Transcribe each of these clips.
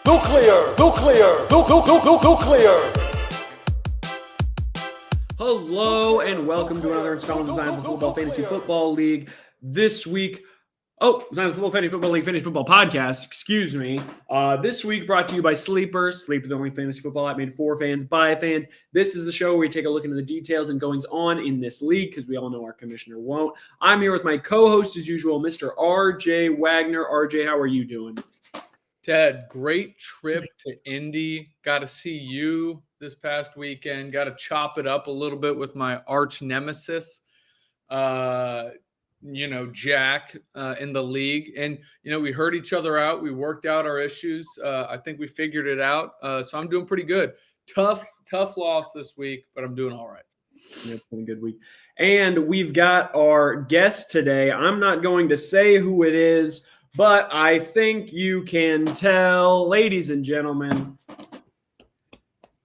Nuclear. Hello and welcome to another installment of Zions Football Fantasy Football League. This week, Zions Football Fantasy Football League Fantasy Football Podcast, excuse me. This week brought to you by Sleeper. Sleeper, the only fantasy football app made for fans by fans. This is the show where we take a look into the details and goings on in this league because we all know our commissioner won't. I'm here with my co-host as usual, Mr. RJ Wagner. RJ, how are you doing? Ted, great trip to Indy. Got to see you this past weekend. Got to chop it up a little bit with my arch nemesis, Jack, in the league. And, we heard each other out. We worked out our issues. I think we figured it out. So I'm doing pretty good. Tough loss this week, but I'm doing all right. Yeah, it's been a good week. And we've got our guest today. I'm not going to say who it is, but I think you can tell, ladies and gentlemen,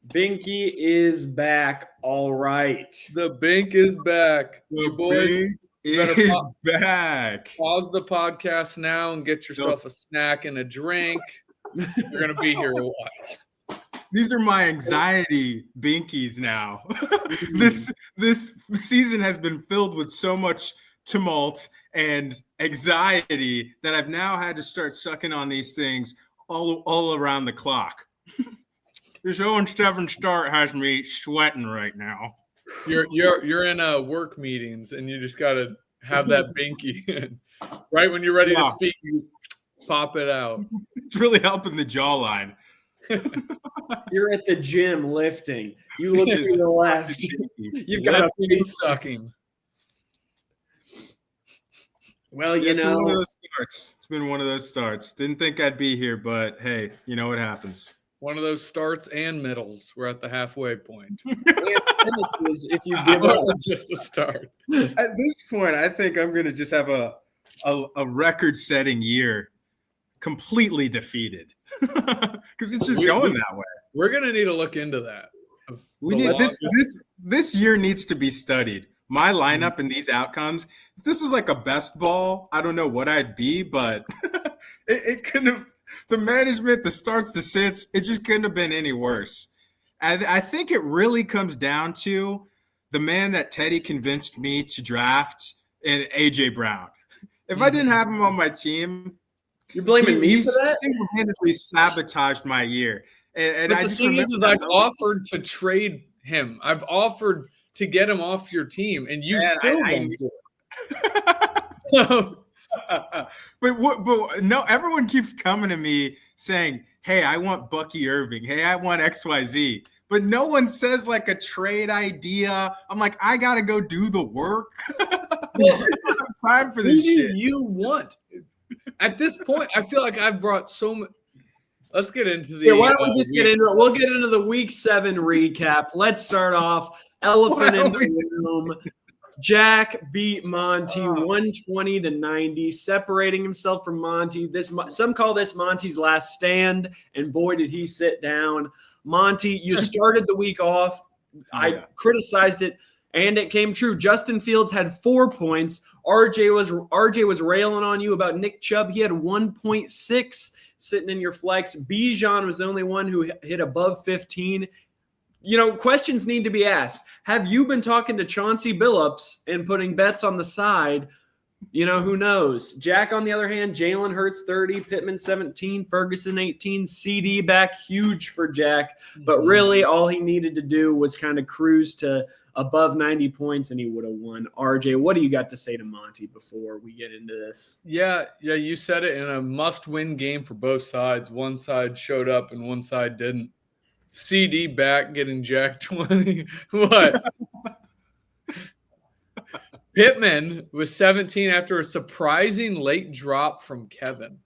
Binky is back. All right. The Bink is back. The boys Bink is back. Pause the podcast now and get yourself a snack and a drink. You're going to be here a while. These are my anxiety binkies now. This season has been filled with so much tumult and anxiety that I've now had to start sucking on these things all around the clock. This 0-7 start has me sweating right now. You're in work meetings and you just got to have that binky. Right when you're ready to speak, you pop it out. It's really helping the jawline. You're at the gym lifting. You look to the left. You've got a face sucking. Well, It's been one of those starts. It's been one of those starts. Didn't think I'd be here, but hey, what happens. One of those starts and middles. We're at the halfway point. If you give up just a start. At this point, I think I'm going to just have a record-setting year, completely defeated, because it's just going that way. We're going to need to look into that. We need this year needs to be studied. My lineup and these outcomes. If this was like a best ball, I don't know what I'd be, but it couldn't have. The management, the starts, the sits, it just couldn't have been any worse. I think it really comes down to the man that Teddy convinced me to draft, and AJ Brown. If I didn't have him on my team, you're blaming me for that? He single-handedly sabotaged my year. And but I the just thing is I've offered to trade him. I've offered to get him off your team, and you still won't do it. But no, everyone keeps coming to me saying, hey, I want Bucky Irving. Hey, I want XYZ. But no one says like a trade idea. I'm like, I got to go do the work. Time for this shit. Who do you want? At this point, I feel like I've brought so much. Let's get into the. Yeah, why don't we just get into it? We'll get into the Week 7 recap. Let's start off. Elephant in the room. Jack beat Monty 120-90, separating himself from Monty. Some call this Monty's last stand, and boy, did he sit down. Monty, you started the week off. I criticized it, and it came true. Justin Fields had 4 points. RJ was railing on you about Nick Chubb. He had 1.6 sitting in your flex. Bijan was the only one who hit above 15. Questions need to be asked. Have you been talking to Chauncey Billups and putting bets on the side? Who knows? Jack, on the other hand, Jalen Hurts 30, Pittman 17, Ferguson 18, CD back, huge for Jack. But really, all he needed to do was kind of cruise to above 90 points, and he would have won. RJ, what do you got to say to Monty before we get into this? Yeah, you said it, in a must-win game for both sides. One side showed up and one side didn't. CD back getting Jack 20. What? Pittman was 17 after a surprising late drop from Kevin.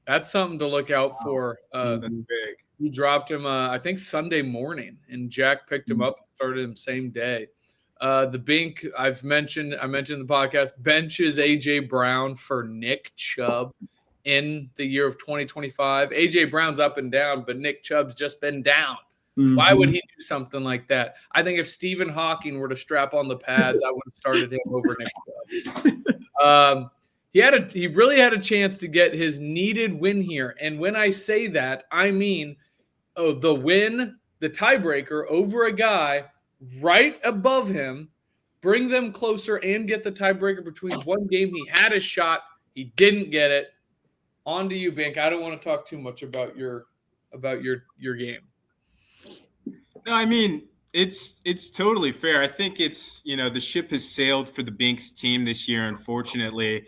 That's something to look out for. That's big. He dropped him, I think, Sunday morning, and Jack picked him up and started him same day. The Bink, I mentioned in the podcast, benches A.J. Brown for Nick Chubb in the year of 2025. A.J. Brown's up and down, but Nick Chubb's just been down. Mm-hmm. Why would he do something like that? I think if Stephen Hawking were to strap on the pads, I would have started him over Nick Chubb. He really had a chance to get his needed win here. And when I say that, I mean the win, the tiebreaker over a guy right above him, bring them closer and get the tiebreaker between one game. He had a shot. He didn't get it. On to you, Bink. I don't want to talk too much about your game. No, I mean, it's totally fair. I think it's, the ship has sailed for the Binks team this year, unfortunately.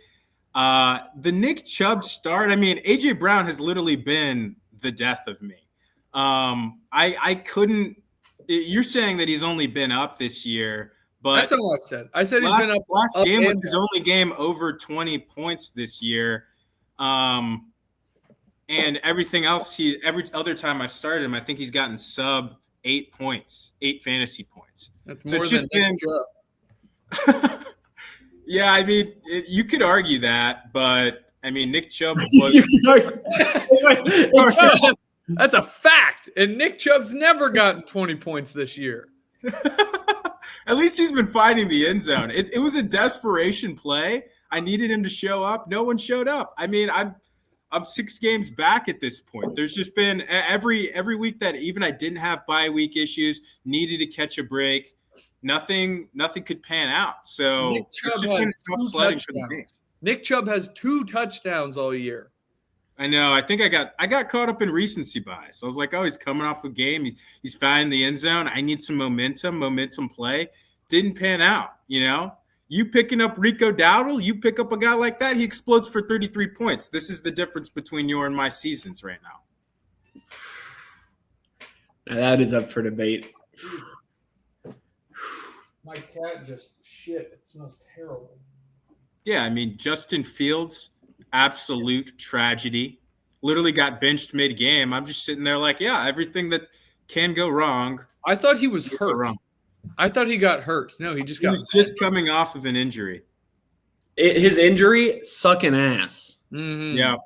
The Nick Chubb start, I mean, AJ Brown has literally been the death of me. I couldn't – you're saying that he's only been up this year, but – That's not what I said. I said he's been up. Last game was his only game over 20 points this year. And everything else, every other time I've started him, I think he's gotten sub 8 points, 8 fantasy points. That's more than Nick Chubb. Yeah, I mean, you could argue that, but I mean, Nick Chubb was. That's a fact. And Nick Chubb's never gotten 20 points this year. At least he's been finding the end zone. It was a desperation play. I needed him to show up. No one showed up. I mean, I'm 6 games back at this point. There's just been every week that even I didn't have bye week issues, needed to catch a break. Nothing could pan out. So Nick Chubb it's just been tough sledding for the Binks. Nick Chubb has 2 touchdowns all year. I know. I think I got caught up in recency bias. I was like, oh, he's coming off a game. He's finding the end zone. I need some momentum play. Didn't pan out, You picking up Rico Dowdle, you pick up a guy like that, he explodes for 33 points. This is the difference between your and my seasons right now. Now that is up for debate. My cat just shit. It smells terrible. Yeah, I mean, Justin Fields, absolute tragedy. Literally got benched mid-game. I'm just sitting there like, yeah, everything that can go wrong. I thought he was hurt. I thought he got hurt. No, he was just coming off of an injury. His injury, sucking ass. Mm-hmm. Yeah.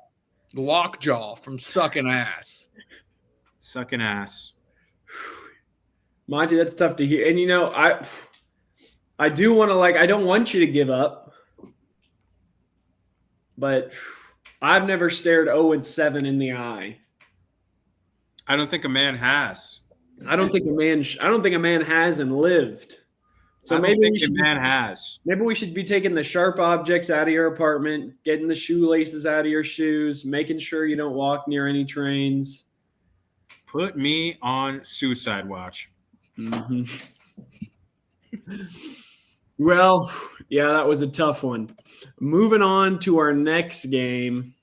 Lockjaw from sucking ass. Sucking ass. Monty, that's tough to hear. And, I do want to, I don't want you to give up. But I've never stared 0-7 in the eye. I don't think a man has. I don't think a man has and lived. So maybe a man has. Maybe we should be taking the sharp objects out of your apartment, getting the shoelaces out of your shoes, making sure you don't walk near any trains. Put me on suicide watch. Mm-hmm. Well, yeah, that was a tough one. Moving on to our next game.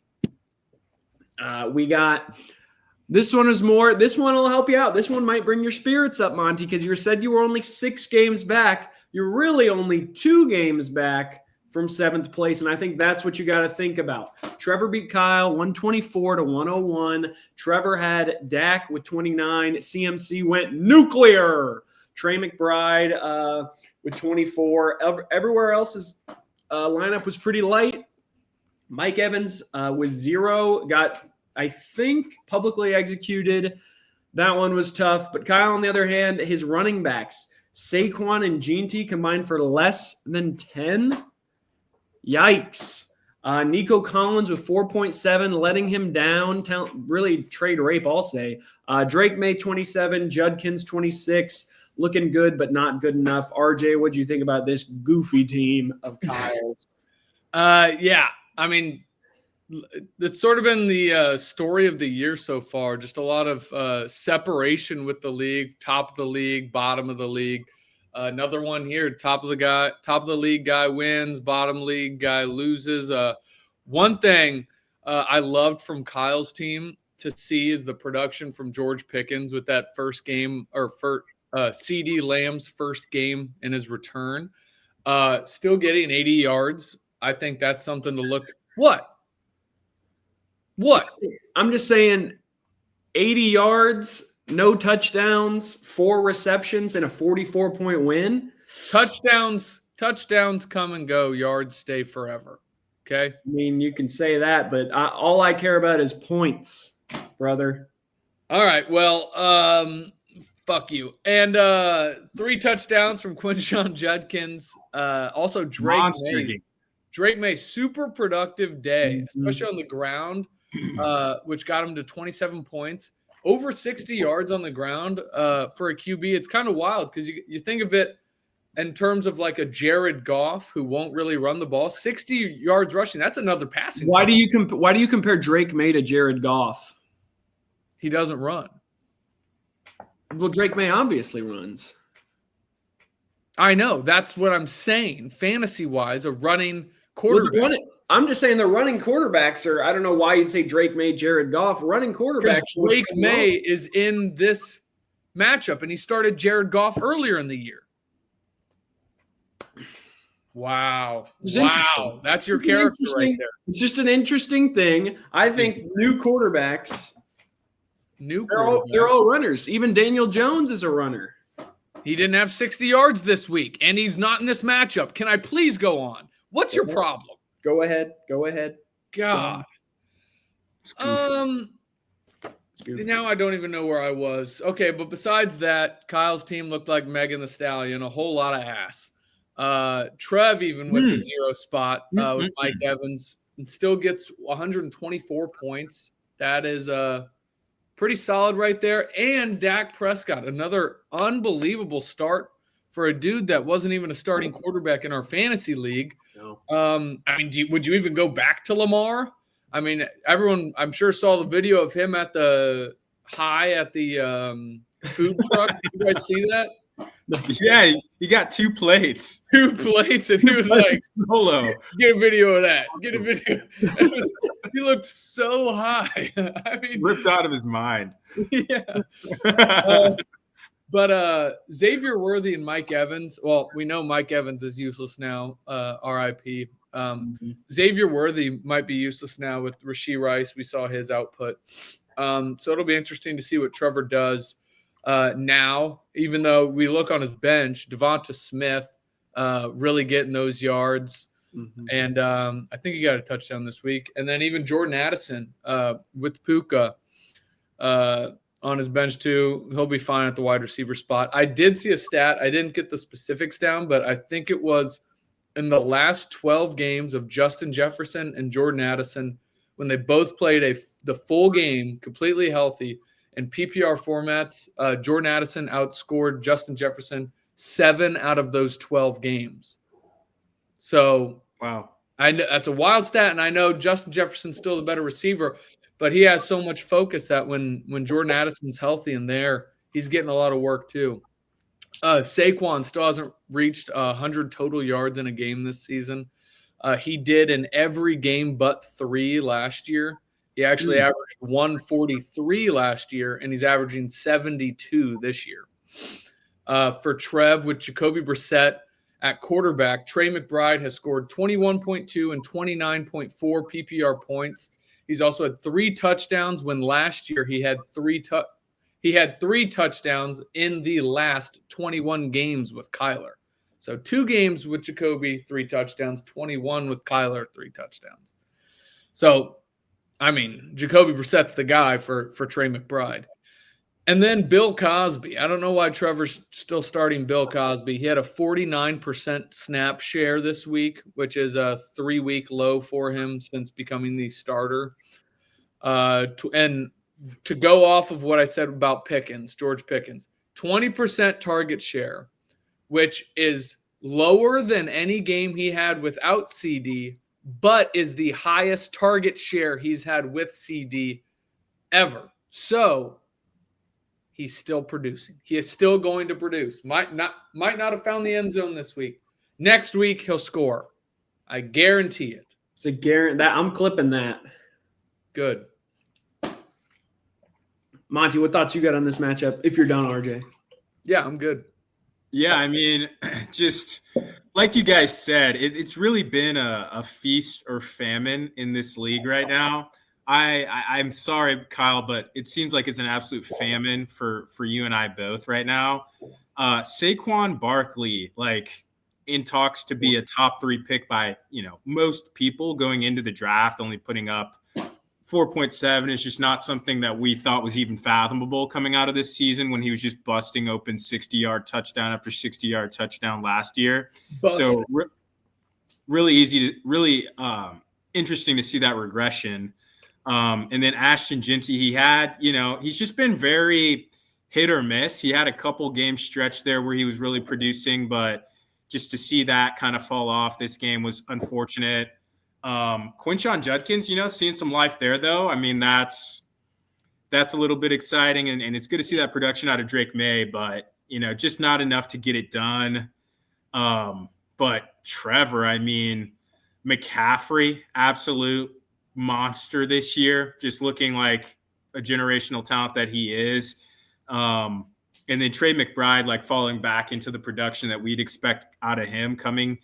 We got this one will help you out. This one might bring your spirits up, Monty, because you said you were only 6 games back. You're really only 2 games back from 7th place, and I think that's what you got to think about. Trevor beat Kyle 124-101. Trevor had Dak with 29. CMC went nuclear. Trey McBride with 24. Everywhere else's lineup was pretty light. Mike Evans with 0, got, I think, publicly executed. That one was tough. But Kyle, on the other hand, his running backs, Saquon and G&T combined for less than 10. Yikes. Nico Collins with 4.7, letting him down. Really trade rape, I'll say. Drake May, 27. Judkins, 26. Looking good, but not good enough. RJ, what do you think about this goofy team of Kyle's? Yeah, I mean, it's sort of been the story of the year so far. Just a lot of separation with the league, top of the league, bottom of the league. Another one here, top of the league guy wins, bottom league guy loses. One thing I loved from Kyle's team to see is the production from George Pickens with that first game or CD Lamb's first game in his return. Still getting 80 yards. I think that's something to look. What? I'm just saying 80 yards, no touchdowns, 4 receptions, and a 44-point win. Touchdowns come and go. Yards stay forever. Okay? I mean, you can say that, but all I care about is points, brother. All right. Well, fuck you. And 3 touchdowns from Quinshon Judkins. Also, Drake Drake May, super productive day, especially on the ground, which got him to 27 points. Over 60 yards on the ground for a QB. It's kind of wild because you think of it in terms of like a Jared Goff who won't really run the ball. 60 yards rushing, that's another passing. Why do you compare Drake May to Jared Goff? He doesn't run. Well, Drake May obviously runs. I know. That's what I'm saying. Fantasy-wise, a running quarterback. I'm just saying the running quarterbacks are – I don't know why you'd say Drake May, Jared Goff. Running quarterbacks. Drake May is in this matchup, and he started Jared Goff earlier in the year. Wow. That's your character right there. It's just an interesting thing. I think new quarterbacks – They're all runners. Even Daniel Jones is a runner. He didn't have 60 yards this week, and he's not in this matchup. Can I please go on? What's your problem? Go ahead. God. Now I don't even know where I was. Okay, but besides that, Kyle's team looked like Megan Thee Stallion, a whole lot of ass. Trev, even with the 0 spot with Mike Evans, and still gets 124 points. That is pretty solid right there. And Dak Prescott, another unbelievable start for a dude that wasn't even a starting quarterback in our fantasy league. No. Would you even go back to Lamar? I mean, everyone, I'm sure, saw the video of him at the food truck. Did you guys see that? Yeah, he got 2 plates. 2 plates, and he was like, solo. Get a video of that. Get a video. He looked so high. I mean, ripped out of his mind. Yeah. But Xavier Worthy and Mike Evans, well, we know Mike Evans is useless now, RIP. Xavier Worthy might be useless now with Rashee Rice. We saw his output. So it'll be interesting to see what Trevor does now, even though we look on his bench, Devonta Smith really getting those yards. And I think he got a touchdown this week. And then even Jordan Addison with Puka on his bench too. He'll be fine at the wide receiver spot. I did see a stat. I didn't get the specifics down, but I think it was in the last 12 games of Justin Jefferson and Jordan Addison, when they both played the full game completely healthy in PPR formats, Jordan Addison outscored Justin Jefferson 7 out of those 12 games. So wow, I know that's a wild stat, and I know Justin Jefferson's still the better receiver, but he has so much focus that when Jordan Addison's healthy and there, he's getting a lot of work too. Saquon still hasn't reached 100 total yards in a game this season. He did in every game but 3 last year. He actually averaged 143 last year, and he's averaging 72 this year. For Trev, with Jacoby Brissett at quarterback, Trey McBride has scored 21.2 and 29.4 PPR points. He's also had 3 touchdowns when last year he had 3 touchdowns in the last 21 games with Kyler. So 2 games with Jacoby, 3 touchdowns, 21 with Kyler, 3 touchdowns. So, I mean, Jacoby Brissett's the guy for Trey McBride. And then Bill Cosby. I don't know why Trevor's still starting Bill Cosby. He had a 49% snap share this week, which is a 3-week low for him since becoming the starter. And to go off of what I said about George Pickens, 20% target share, which is lower than any game he had without CD, but is the highest target share he's had with CD ever. So he's still producing. He is still going to produce. Might not have found the end zone this week. Next week he'll score. I guarantee it. It's a guarantee. I'm clipping that. Good. Monty, what thoughts you got on this matchup? If you're done, RJ. Yeah, I'm good. Yeah, I mean, just like you guys said, it's really been a feast or famine in this league right now. I'm sorry, Kyle, but it seems like it's an absolute famine for you and I both right now. Saquon Barkley, like in talks to be a top 3 pick by, most people going into the draft, only putting up 4.7 is just not something that we thought was even fathomable coming out of this season when he was just busting open 60-yard touchdown after 60-yard touchdown last year. Busted. So really interesting to see that regression. And then Ashton Jinty, he's just been very hit or miss. He had a couple game stretch there where he was really producing, but just to see that kind of fall off this game was unfortunate. Quinshon Judkins, seeing some life there, though. I mean, that's a little bit exciting, and it's good to see that production out of Drake May, but, just not enough to get it done. But Trevor, I mean, McCaffrey, absolute monster this year, just looking like a generational talent that he is. And then Trey McBride, like falling back into the production that we'd expect out of him coming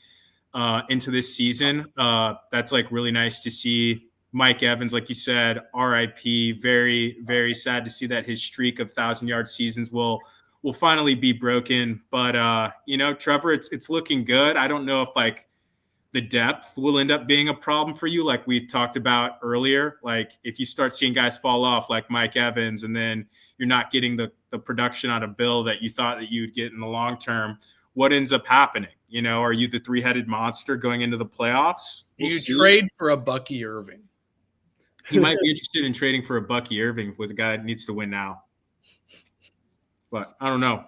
into this season. That's like really nice to see. Mike Evans, like you said, RIP, very, very sad to see that his streak of 1,000-yard seasons will finally be broken. But, Trevor, it's looking good. I don't know if like the depth will end up being a problem for you, like we talked about earlier. Like if you start seeing guys fall off like Mike Evans, and then you're not getting the production out of Bill that you thought that you'd get in the long term, what ends up happening? Are you the three-headed monster going into the playoffs? You trade for a Bucky Irving. He might be interested in trading for a Bucky Irving with a guy that needs to win now. But I don't know.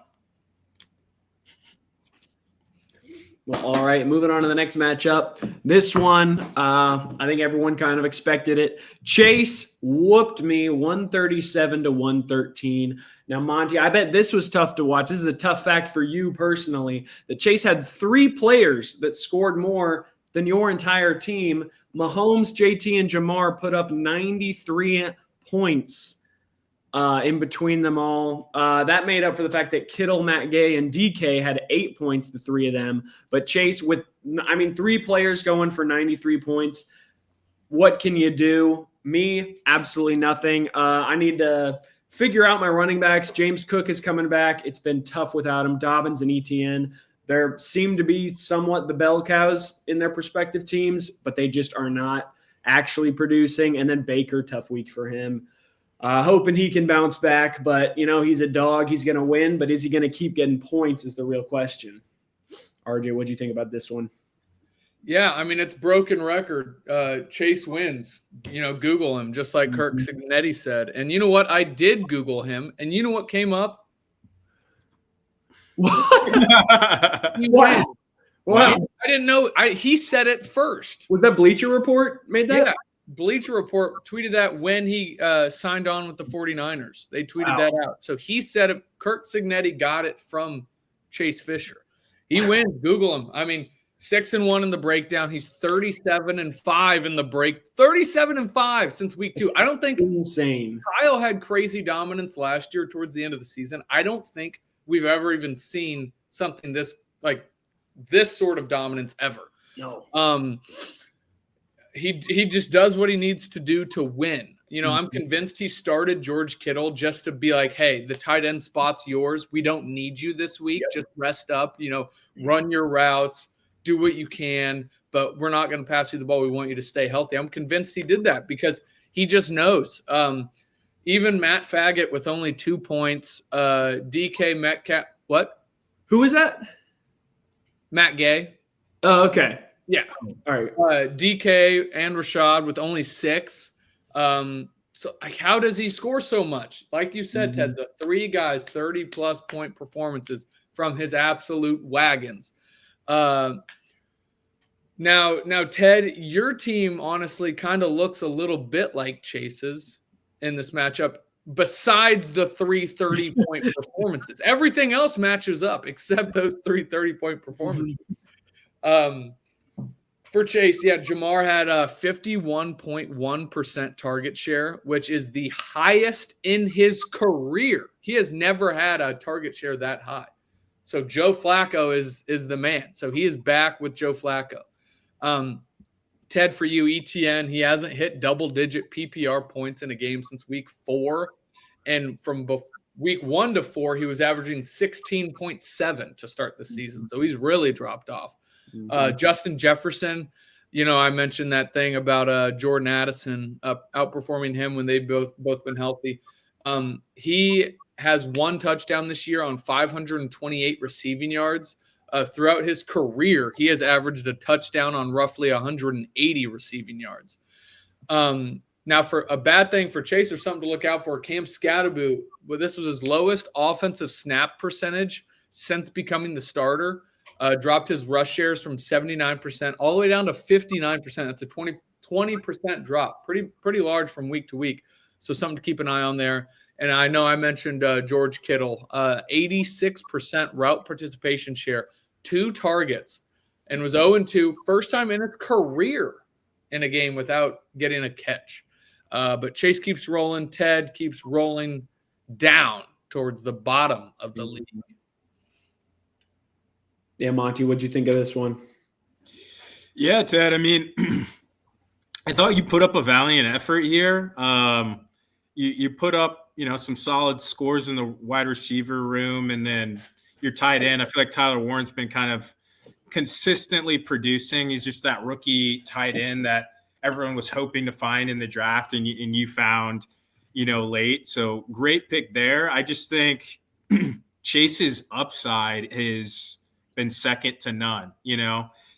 Well, all right, moving on to the next matchup. This one, I think everyone kind of expected it. Chase whooped me 137-113. Now, Monty, I bet this was tough to watch. This is a tough fact for you personally, that Chase had 3 players that scored more than your entire team. Mahomes, JT, and Jamar put up 93 points in between them all. That made up for the fact that Kittle, Matt Gay, and DK had 8 points, the 3 of them. But Chase, 3 players going for 93 points. What can you do? Me, absolutely nothing. I need to figure out my running backs. James Cook is coming back. It's been tough without him. Dobbins and ETN. There seem to be somewhat the bell cows in their respective teams, but they just are not actually producing. And then Baker, tough week for him. Hoping he can bounce back, but, he's a dog. He's going to win, but is he going to keep getting points is the real question. RJ, what do you think about this one? Yeah, I mean, it's broken record. Chase wins. Google him, just like Kirk Signetti said. And you know what? I did Google him, and you know what came up? What? Wow. I didn't know. He said it first. Was that Bleacher Report made that? Yeah. Bleacher Report tweeted that when he signed on with the 49ers. They tweeted that out. So he said it. Kirk Signetti got it from Chase Fisher. He wins. Google him. I mean, 6-1 in the breakdown. He's 37-5 in the break. 37-5 since week 2. I don't think insane. Kyle had crazy dominance last year towards the end of the season. I don't think we've ever even seen something this sort of dominance ever. No. He just does what he needs to do to win. I'm convinced he started George Kittle just to be like, hey, the tight end spot's yours. We don't need you this week. Yep. Just rest up, run your routes, do what you can, but we're not going to pass you the ball. We want you to stay healthy. I'm convinced he did that because he just knows. Even Matt Faggot with only 2 points, DK Metcalf. What? Who is that? Matt Gay. Oh, okay. Yeah. All right. DK and Rashad with only 6. So how does he score so much? Like you said, Ted, the 3 guys, 30-plus point performances from his absolute wagons. Now, Ted, your team honestly kind of looks a little bit like Chase's in this matchup, besides the 3 30-point performances. Everything else matches up except those 3 30-point performances. For Chase, Jamar had a 51.1% target share, which is the highest in his career. He has never had a target share that high. So Joe Flacco is the man. So he is back with Joe Flacco. Ted, for you, ETN, he hasn't hit double-digit PPR points in a game since week 4. And from week 1 to 4, he was averaging 16.7 to start the season. So he's really dropped off. Justin Jefferson, I mentioned that thing about Jordan Addison outperforming him when they've both been healthy. He has 1 touchdown this year on 528 receiving yards. throughout his career, he has averaged a touchdown on roughly 180 receiving yards. Now, for a bad thing for Chase or something to look out for, Cam Scatterbo, well, this was his lowest offensive snap percentage since becoming the starter. Dropped his rush shares from 79% all the way down to 59%. That's a 20% drop. Pretty large from week to week. So something to keep an eye on there. And I know I mentioned George Kittle, 86% route participation share, 2 targets, and was 0-2, first time in his career in a game without getting a catch. But Chase keeps rolling. Ted keeps rolling down towards the bottom of the league. Yeah, Monty, what'd you think of this one? Yeah, Ted, I mean, I thought you put up a valiant effort here. You put up, some solid scores in the wide receiver room, and then your tight end. I feel like Tyler Warren's been kind of consistently producing. He's just that rookie tight end that everyone was hoping to find in the draft, and you found, late. So great pick there. I just think Chase's upside has been second to none.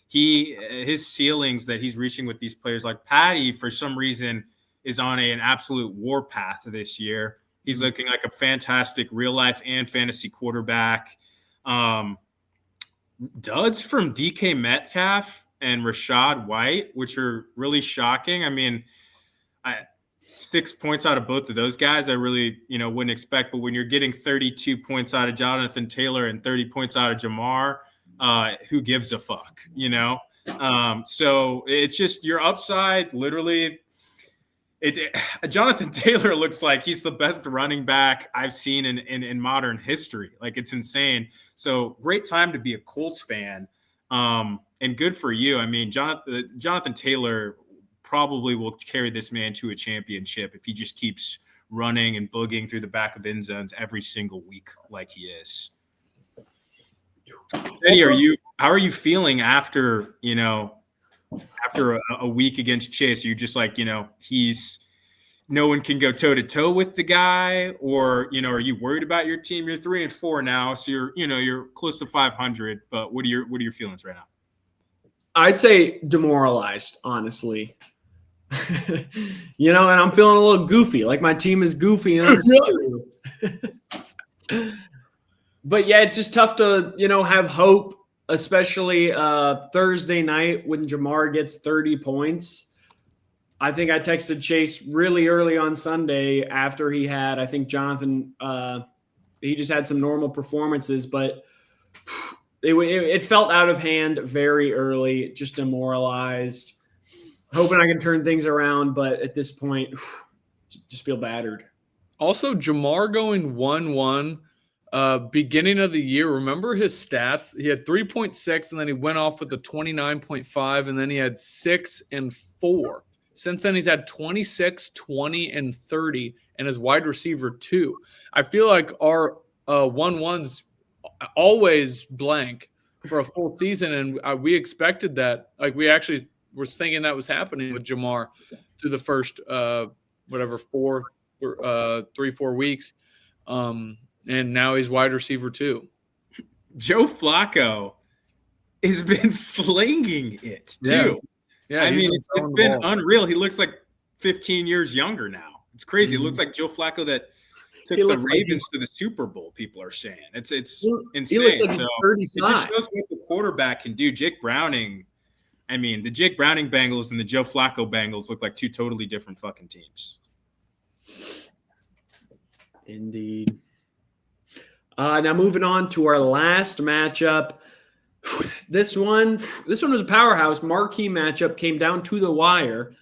His ceilings that he's reaching with these players, like Patty, for some reason is on an absolute warpath this year. He's looking like a fantastic real life and fantasy quarterback. Duds from DK Metcalf and Rachaad White, which are really shocking. I mean, 6 points out of both of those guys, I really, wouldn't expect. But when you're getting 32 points out of Jonathan Taylor and 30 points out of Jamar, who gives a fuck, So it's just your upside. Literally, Jonathan Taylor looks like he's the best running back I've seen in modern history. Like, it's insane. So great time to be a Colts fan. And good for you. I mean, Jonathan Taylor probably will carry this man to a championship if he just keeps running and boogieing through the back of end zones every single week like he is. Eddie, how are you feeling after a week against Chase? Are you just like, no one can go toe to toe with the guy, or, are you worried about your team? You're 3-4 now, so you're close to 500, but what are your feelings right now? I'd say demoralized, honestly. And I'm feeling a little goofy, like my team is goofy and But yeah, it's just tough to, have hope, especially Thursday night when Jamar gets 30 points. I think I texted Chase really early on Sunday after he had, I think Jonathan, he just had some normal performances, but it felt out of hand very early, just demoralized. Hoping I can turn things around, but at this point, just feel battered. Also, Jamar going 1-1. Beginning of the year, remember his stats? He had 3.6, and then he went off with a 29.5, and then he had 6 and 4. Since then, he's had 26, 20, and 30, and his wide receiver 2. I feel like our 1-1s always blank for a full season, and we expected that. Like, we actually were thinking that was happening with Jamar through the first 3-4 weeks. And now he's wide receiver 2. Joe Flacco has been slinging it too. Yeah, I mean, it's been unreal. He looks like 15 years younger now. It's crazy. Mm-hmm. It looks like Joe Flacco that took the Ravens to the Super Bowl, people are saying. It's insane. He looks like 35. It just shows what the quarterback can do. Jake Browning, I mean, the Jake Browning Bengals and the Joe Flacco Bengals look like 2 totally different fucking teams. Indeed. Now moving on to our last matchup. This one was a powerhouse. Marquee matchup, came down to the wire.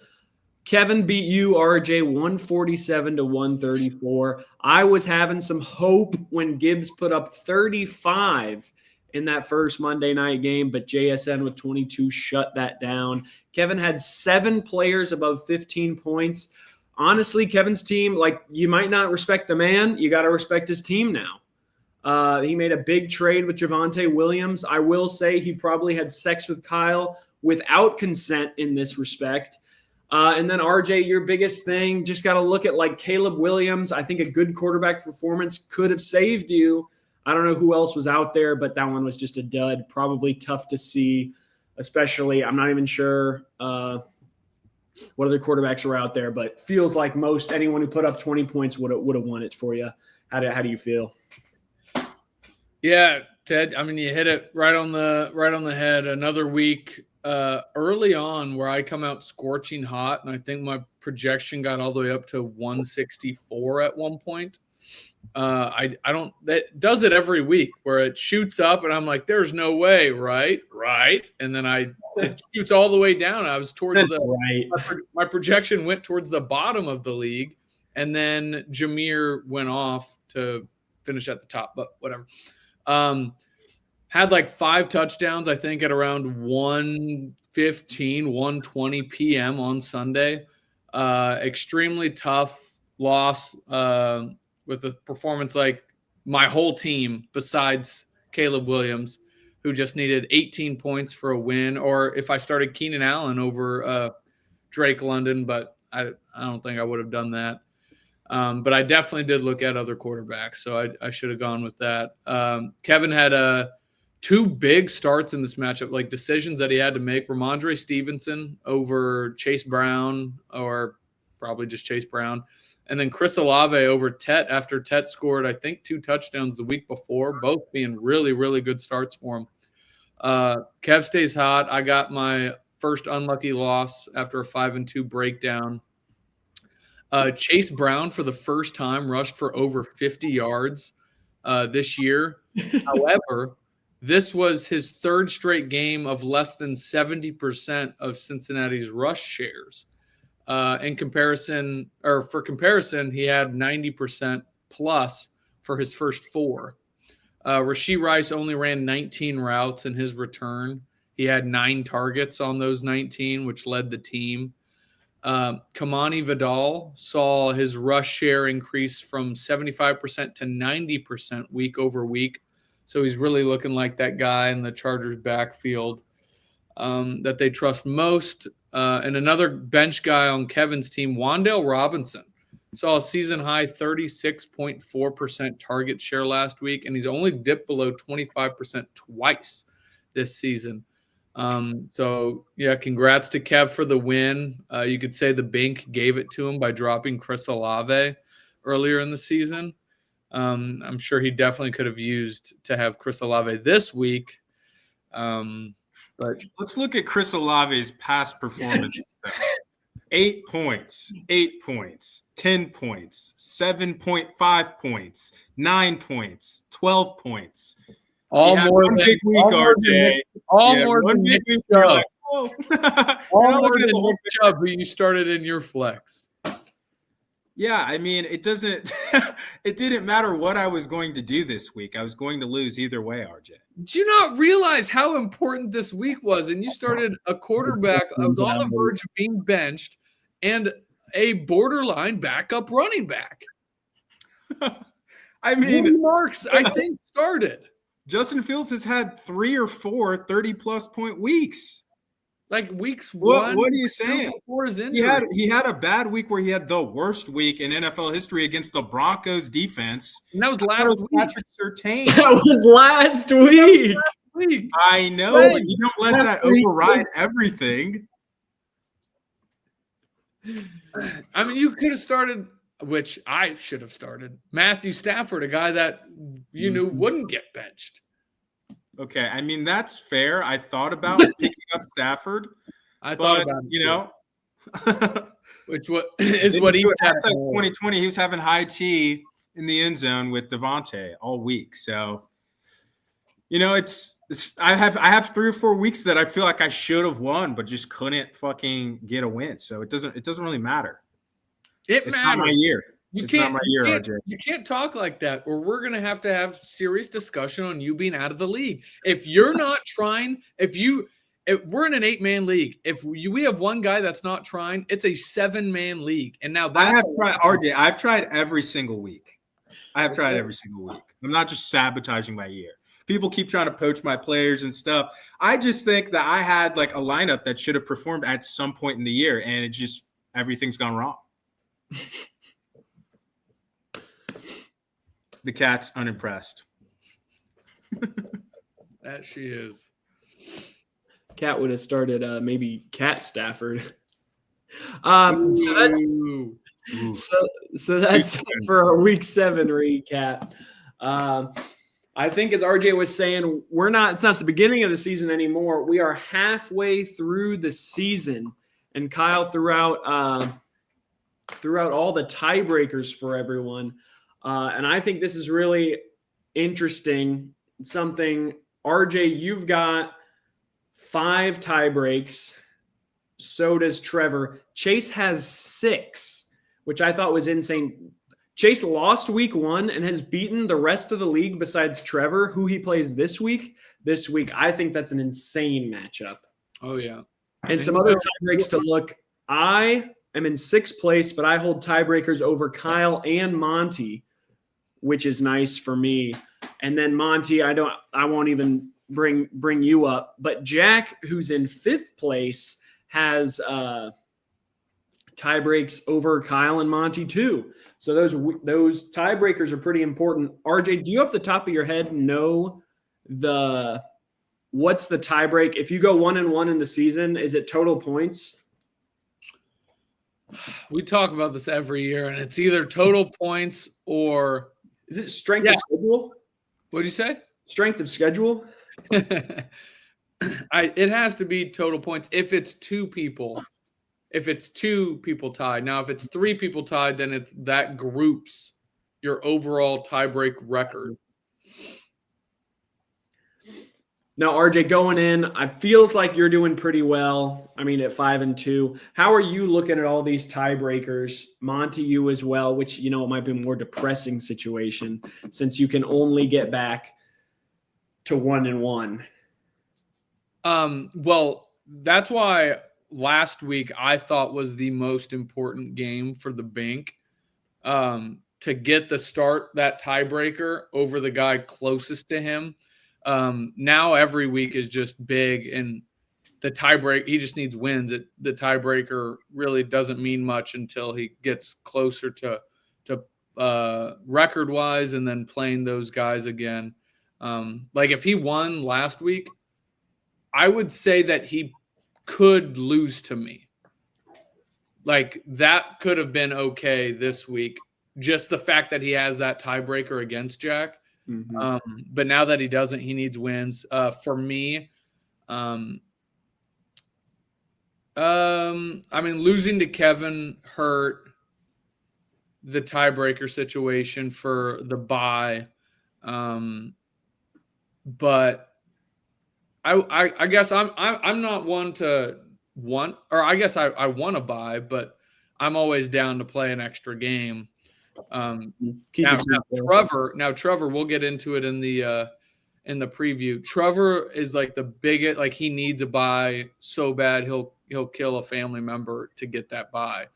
Kevin beat you, RJ, 147-134. I was having some hope when Gibbs put up 35 in that first Monday night game, but JSN with 22 shut that down. Kevin had 7 players above 15 points. Honestly, Kevin's team, like, you might not respect the man. You got to respect his team now. He made a big trade with Javonte Williams. I will say he probably had sex with Kyle without consent in this respect. And then RJ, your biggest thing, just got to look at like Caleb Williams. I think a good quarterback performance could have saved you. I don't know who else was out there, but that one was just a dud. Probably tough to see, especially I'm not even sure what other quarterbacks were out there, but feels like anyone who put up 20 points would have won it for you. How do you feel? Yeah, Ted. I mean, you hit it right on the head. Another week early on where I come out scorching hot, and I think my projection got all the way up to 164 at one point. I don't. That does it every week where it shoots up, and I'm like, "There's no way, right?" And then it shoots all the way down. I was towards the right. My projection went towards the bottom of the league, and then Jameer went off to finish at the top. But whatever. Had like 5 touchdowns, I think, at around 1:15, 1:20 p.m. on Sunday. Extremely tough loss with a performance like my whole team, besides Caleb Williams, who just needed 18 points for a win. Or if I started Keenan Allen over Drake London, but I don't think I would have done that. But I definitely did look at other quarterbacks, so I should have gone with that. Kevin had 2 big starts in this matchup, like decisions that he had to make. Ramondre Stevenson over Chase Brown, or probably just Chase Brown. And then Chris Olave over Tet after Tet scored, I think, 2 touchdowns the week before, both being really, really good starts for him. Kev stays hot. I got my first unlucky loss after a 5-2 breakdown. Chase Brown, for the first time, rushed for over 50 yards this year. However, this was his 3rd straight game of less than 70% of Cincinnati's rush shares. For comparison, he had 90% plus for his first 4. Rashee Rice only ran 19 routes in his return. He had 9 targets on those 19, which led the team. Kamani Vidal saw his rush share increase from 75% to 90% week over week. So he's really looking like that guy in the Chargers backfield that they trust most. And another bench guy on Kevin's team, Wan'Dale Robinson, saw a season-high 36.4% target share last week, and he's only dipped below 25% twice this season. So, yeah, congrats to Kev for the win. You could say the Bink gave it to him by dropping Chris Olave earlier in the season. I'm sure he definitely could have used to have Chris Olave this week. But let's look at Chris Olave's past performance. 8 points, 8 points, 10 points, 7.5 points, 9 points, 12 points. All more than big week, RJ. All more than Nick Chubb. All more than Nick Chubb, who you started in your flex. Yeah, I mean, it didn't matter what I was going to do this week. I was going to lose either way, RJ. Did you not realize how important this week was? And you started a quarterback that was on the verge of being benched and a borderline backup running back. I mean, Marks, I think, started. Justin Fields has had 3 or 4 30-plus point weeks. Like weeks 1. What are you saying? Before his injury. He had a bad week where he had the worst week in NFL history against the Broncos defense. And that was last week. Patrick Surtain. That was last week. I know, but you don't let that override everything. I mean, you could have started, which I should have started, Matthew Stafford, a guy that you knew wouldn't get benched. Okay, I mean, that's fair. I thought about picking up Stafford. I thought about it, you know. Which is what he had. 2020, he was having high tea in the end zone with Devontae all week. So, you know, I have 3 or 4 weeks that I feel like I should have won, but just couldn't fucking get a win. So it doesn't really matter. It's matters. Not my year. It's not my year, RJ. You can't talk like that, or we're going to have serious discussion on you being out of the league. If you're not trying, if we're in an 8-man league, if we have one guy that's not trying, it's a 7-man league. And now I've tried every single week. I'm not just sabotaging my year. People keep trying to poach my players and stuff. I just think that I had like a lineup that should have performed at some point in the year, and it just everything's gone wrong. The cat's unimpressed. That she is. Cat would have started maybe Cat Stafford. So that's for our week 7 recap. I think as RJ was saying, it's not the beginning of the season anymore. We are halfway through the season, and Kyle threw out all the tiebreakers for everyone. And I think this is really interesting. Something, RJ, you've got 5 tie breaks. So does Trevor. Chase has 6, which I thought was insane. Chase lost week 1 and has beaten the rest of the league besides Trevor, who he plays this week. I think that's an insane matchup. Oh, yeah. And some other tiebreaks to look. I am in 6th place, but I hold tiebreakers over Kyle and Monty, which is nice for me. And then Monty, I won't even bring you up. But Jack, who's in 5th place, has tie breaks over Kyle and Monty too. So those tiebreakers are pretty important. RJ, do you off the top of your head know what's the tiebreak? If you go 1-1 in the season, is it total points? We talk about this every year, and it's either total points or is it strength of schedule? What did you say? Strength of schedule? It has to be total points if it's 2 people. If it's 2 people tied. Now, if it's 3 people tied, then it's that groups your overall tiebreak record. Now, RJ, going in, it feels like you're doing pretty well. I mean, at 5-2. How are you looking at all these tiebreakers? Monty, you as well, which, it might be a more depressing situation since you can only get back to 1-1. Well, that's why last week I thought was the most important game for the bank to get the start, that tiebreaker over the guy closest to him. Now every week is just big, and the tiebreak, he just needs wins. The tiebreaker really doesn't mean much until he gets closer to record wise and then playing those guys again. Like if he won last week, I would say that he could lose to me. Like that could have been okay this week. Just the fact that he has that tiebreaker against Jack. Mm-hmm. But now that he doesn't, he needs wins. For me, I mean, losing to Kevin hurt the tiebreaker situation for the bye. But I guess I'm not one to want, or I guess I want to buy, but I'm always down to play an extra game. Now Trevor, we'll get into it in the preview. Trevor is like the biggest, like he needs a buy so bad he'll kill a family member to get that buy.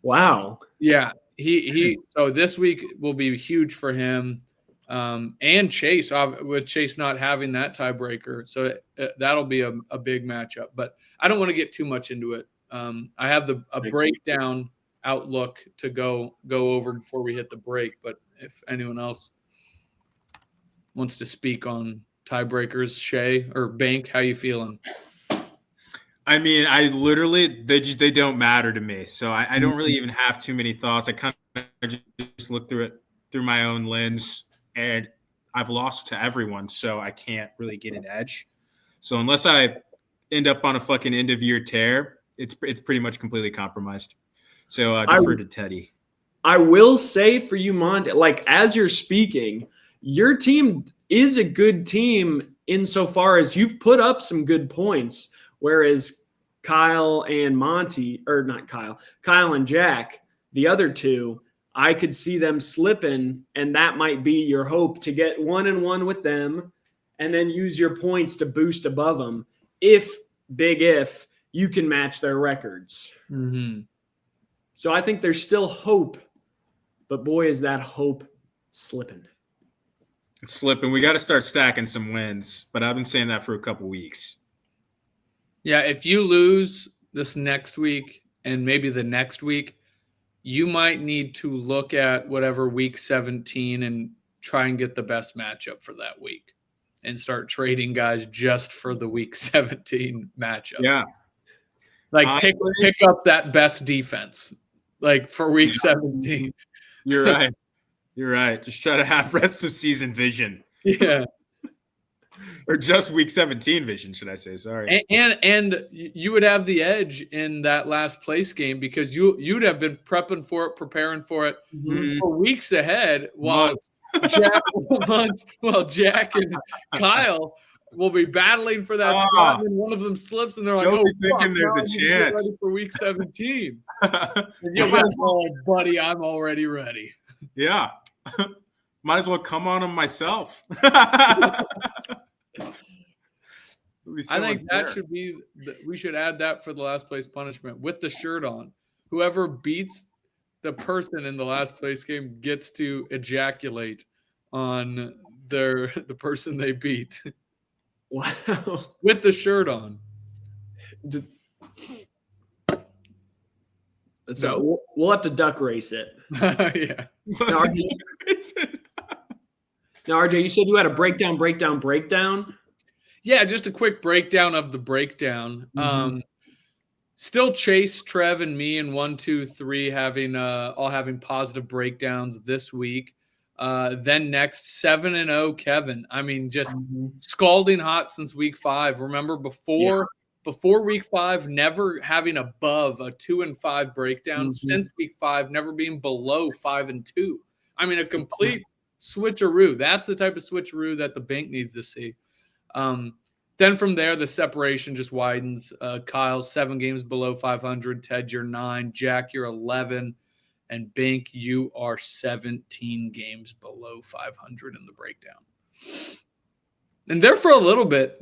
Wow. Yeah, he so this week will be huge for him. And Chase, with Chase not having that tiebreaker. So that'll be a big matchup. But I don't want to get too much into it. I have a breakdown outlook to go over before we hit the break. But if anyone else wants to speak on tiebreakers, Shay or Bank, how you feeling? I mean, I literally, they don't matter to me. So I don't really even have too many thoughts. I kind of just look through it through my own lens. And I've lost to everyone, so I can't really get an edge. So unless I end up on a fucking end-of-year tear, it's pretty much completely compromised. So I defer to Teddy. I will say for you, Monty, like as you're speaking, your team is a good team insofar as you've put up some good points, whereas Kyle and Jack, the other two, I could see them slipping, and that might be your hope to get 1-1 with them and then use your points to boost above them if you can match their records. Mm-hmm. So I think there's still hope, but boy, is that hope slipping. It's slipping. We got to start stacking some wins, but I've been saying that for a couple weeks. Yeah, if you lose this next week and maybe the next week, you might need to look at whatever week 17 and try and get the best matchup for that week and start trading guys just for the week 17 matchups. Yeah. Like pick up that best defense like for week 17. You're right. You're right. Just try to have rest of season vision. Yeah. Or just week 17 vision, should I say? Sorry. And you would have the edge in that last place game because you'd have been prepping for it, preparing for it for weeks ahead while Jack and Kyle will be battling for that spot, and one of them slips, and they're like, thinking there's a chance ready for week 17. And you're like, oh, buddy, I'm already ready. Yeah. Might as well come on them myself. I think that should be – we should add that for the last place punishment with the shirt on. Whoever beats the person in the last place game gets to ejaculate on the person they beat. Wow. With the shirt on. So we'll have to duck race it. Yeah. Now, RJ, you said you had a breakdown. Yeah, just a quick breakdown of the breakdown. Still Chase, Trev, and me in 1, 2, 3 all having positive breakdowns this week. Then next 7-0 Kevin. I mean, just scalding hot since week 5. Remember before week 5, never having above a 2-5 breakdown. Since week 5, never being below 5-2. I mean, a complete switcheroo. That's the type of switcheroo that the bank needs to see. Then from there, the separation just widens. Kyle's 7 games below 500. Ted, you're 9. Jack, you're 11. And Bank, you are 17 games below 500 in the breakdown. And there for a little bit,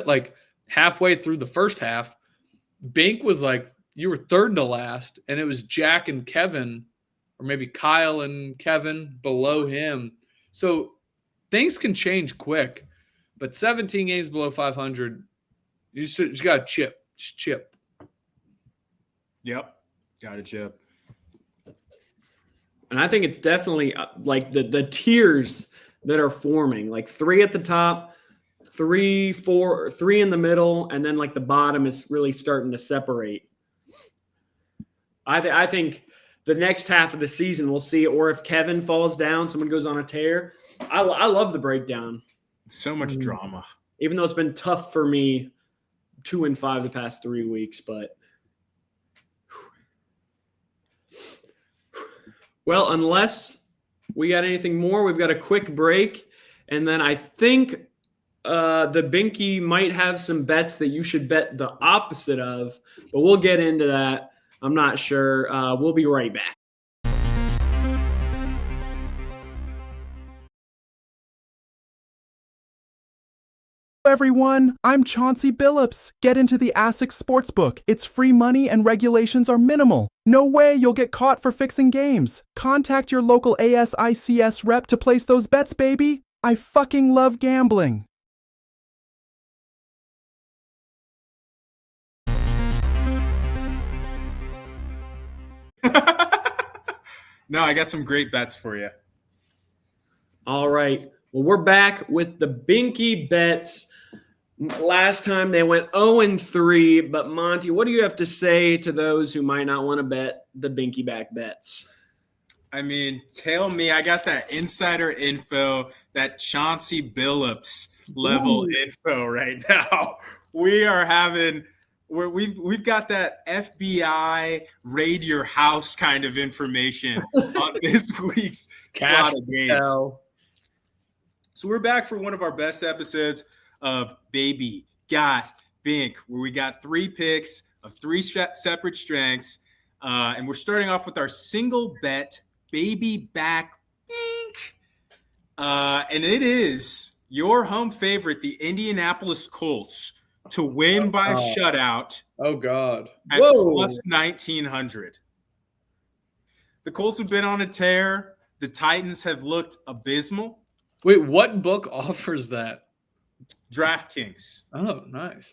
like halfway through the first half, Bank was like, you were third to last, and it was Jack and Kevin, or maybe Kyle and Kevin below him. So things can change quick. But 17 games below 500, you just got to chip. Just chip. Yep. Got to chip. And I think it's definitely like the tiers that are forming, like 3 at the top, 3, 4, 3 in the middle, and then like the bottom is really starting to separate. I think the next half of the season we'll see, or if Kevin falls down, someone goes on a tear. I love the breakdown. So much drama. Even though it's been tough for me 2-5 the past 3 weeks, but well, unless we got anything more, we've got a quick break, and then I think the Binky might have some bets that you should bet the opposite of, but we'll get into that. I'm not sure. We'll be right back. Everyone, I'm Chauncey Billups. Get into the ASICS Sportsbook. It's free money and regulations are minimal. No way you'll get caught for fixing games. Contact your local ASICS rep to place those bets, baby. I fucking love gambling. No, I got some great bets for you. All right. Well, we're back with the Binky bets. Last time they went 0-3, but Monty, what do you have to say to those who might not want to bet the Binky back bets? I mean, tell me, I got that insider info, that Chauncey Billups level info right now. We've got that FBI raid your house kind of information on this week's slot of games. So we're back for one of our best episodes of Baby Got Bink, where we got 3 picks of 3 separate strengths. And we're starting off with our single bet, Baby Back Bink. And it is your home favorite, the Indianapolis Colts, to win by a shutout. Oh, God. At plus 1,900. The Colts have been on a tear. The Titans have looked abysmal. Wait, what book offers that? DraftKings. Oh, nice.